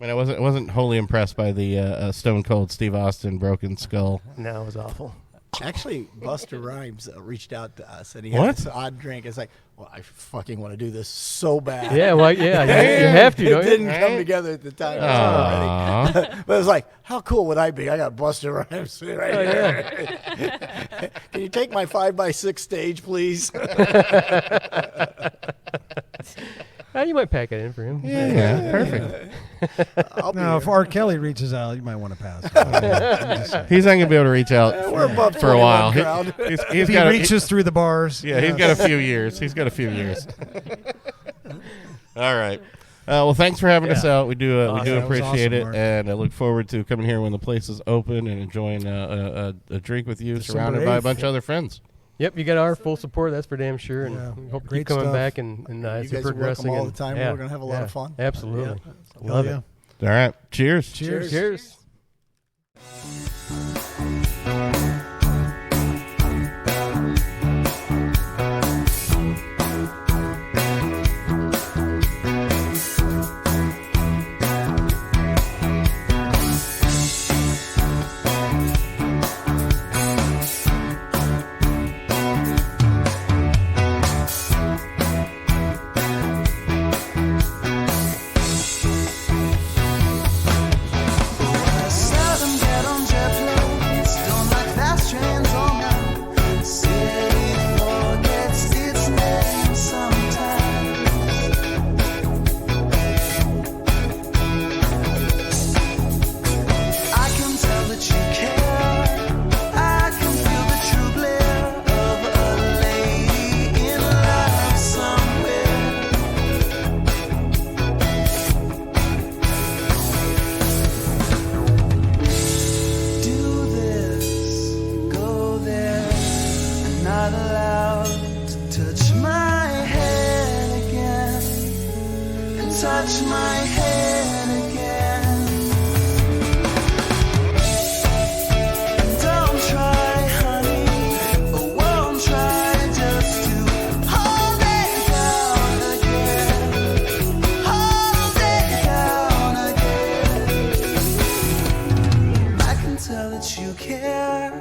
Speaker 1: I mean, I wasn't wholly impressed by the Stone Cold Steve Austin Broken Skull.
Speaker 3: No, it was awful.
Speaker 2: Actually, Buster Rhymes reached out to us, and he
Speaker 1: What?
Speaker 2: had this odd drink. It's like, well, I fucking want to do this so bad.
Speaker 3: Yeah, well, yeah, you have to,
Speaker 2: It
Speaker 3: don't you?
Speaker 2: didn't come
Speaker 1: Right?
Speaker 2: together at the time. It was already.
Speaker 1: Aww.
Speaker 2: But it was like, how cool would I be? I got Buster Rhymes right
Speaker 3: Oh,
Speaker 2: here. Can you take my 5x6 stage, please?
Speaker 3: You might pack it in for him.
Speaker 1: Yeah, perfect.
Speaker 2: I'll be
Speaker 4: Now,
Speaker 2: here.
Speaker 4: if R. Kelly reaches out, you might want to pass. I'm just saying.
Speaker 1: He's not gonna be able to reach out
Speaker 2: We're above
Speaker 1: for a while.
Speaker 2: 21 crowd.
Speaker 1: He's
Speaker 4: If he
Speaker 1: got
Speaker 4: reaches through the bars.
Speaker 1: yeah, he's got a few years. He's got a few years. All right. Well, thanks for having us
Speaker 3: Yeah.
Speaker 1: out. We do
Speaker 4: Yeah, it was
Speaker 1: appreciate
Speaker 4: awesome,
Speaker 1: it,
Speaker 4: Mark.
Speaker 1: and I look forward to coming here when the place is open and enjoying a drink with you,
Speaker 4: December
Speaker 1: surrounded by a
Speaker 4: 8th.
Speaker 1: bunch of other friends.
Speaker 3: Yep, you got our full support. That's for damn sure. And
Speaker 4: Yeah.
Speaker 3: we hope to
Speaker 4: Great
Speaker 3: keep coming
Speaker 4: stuff.
Speaker 3: back and
Speaker 2: You
Speaker 3: see
Speaker 2: guys are welcome
Speaker 3: progressing.
Speaker 2: all
Speaker 3: and-
Speaker 2: the time.
Speaker 3: Yeah,
Speaker 2: We're gonna have a lot of
Speaker 3: yeah,
Speaker 2: fun.
Speaker 3: Absolutely.
Speaker 4: Hell
Speaker 3: Love
Speaker 4: yeah.
Speaker 3: it.
Speaker 1: All right. Cheers.
Speaker 4: Cheers.
Speaker 3: Cheers.
Speaker 6: Seldom get on jet planes, don't like fast trains all night. City forgets its name sometimes. I can tell that you care. I can feel the true glare of a lady in love somewhere. Do this, go there, I'm not allowed to touch my head again, and touch my head again. Don't try, honey, or won't try just to hold it down again, hold it down again. I can tell that you care.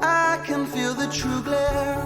Speaker 6: I can feel the true glare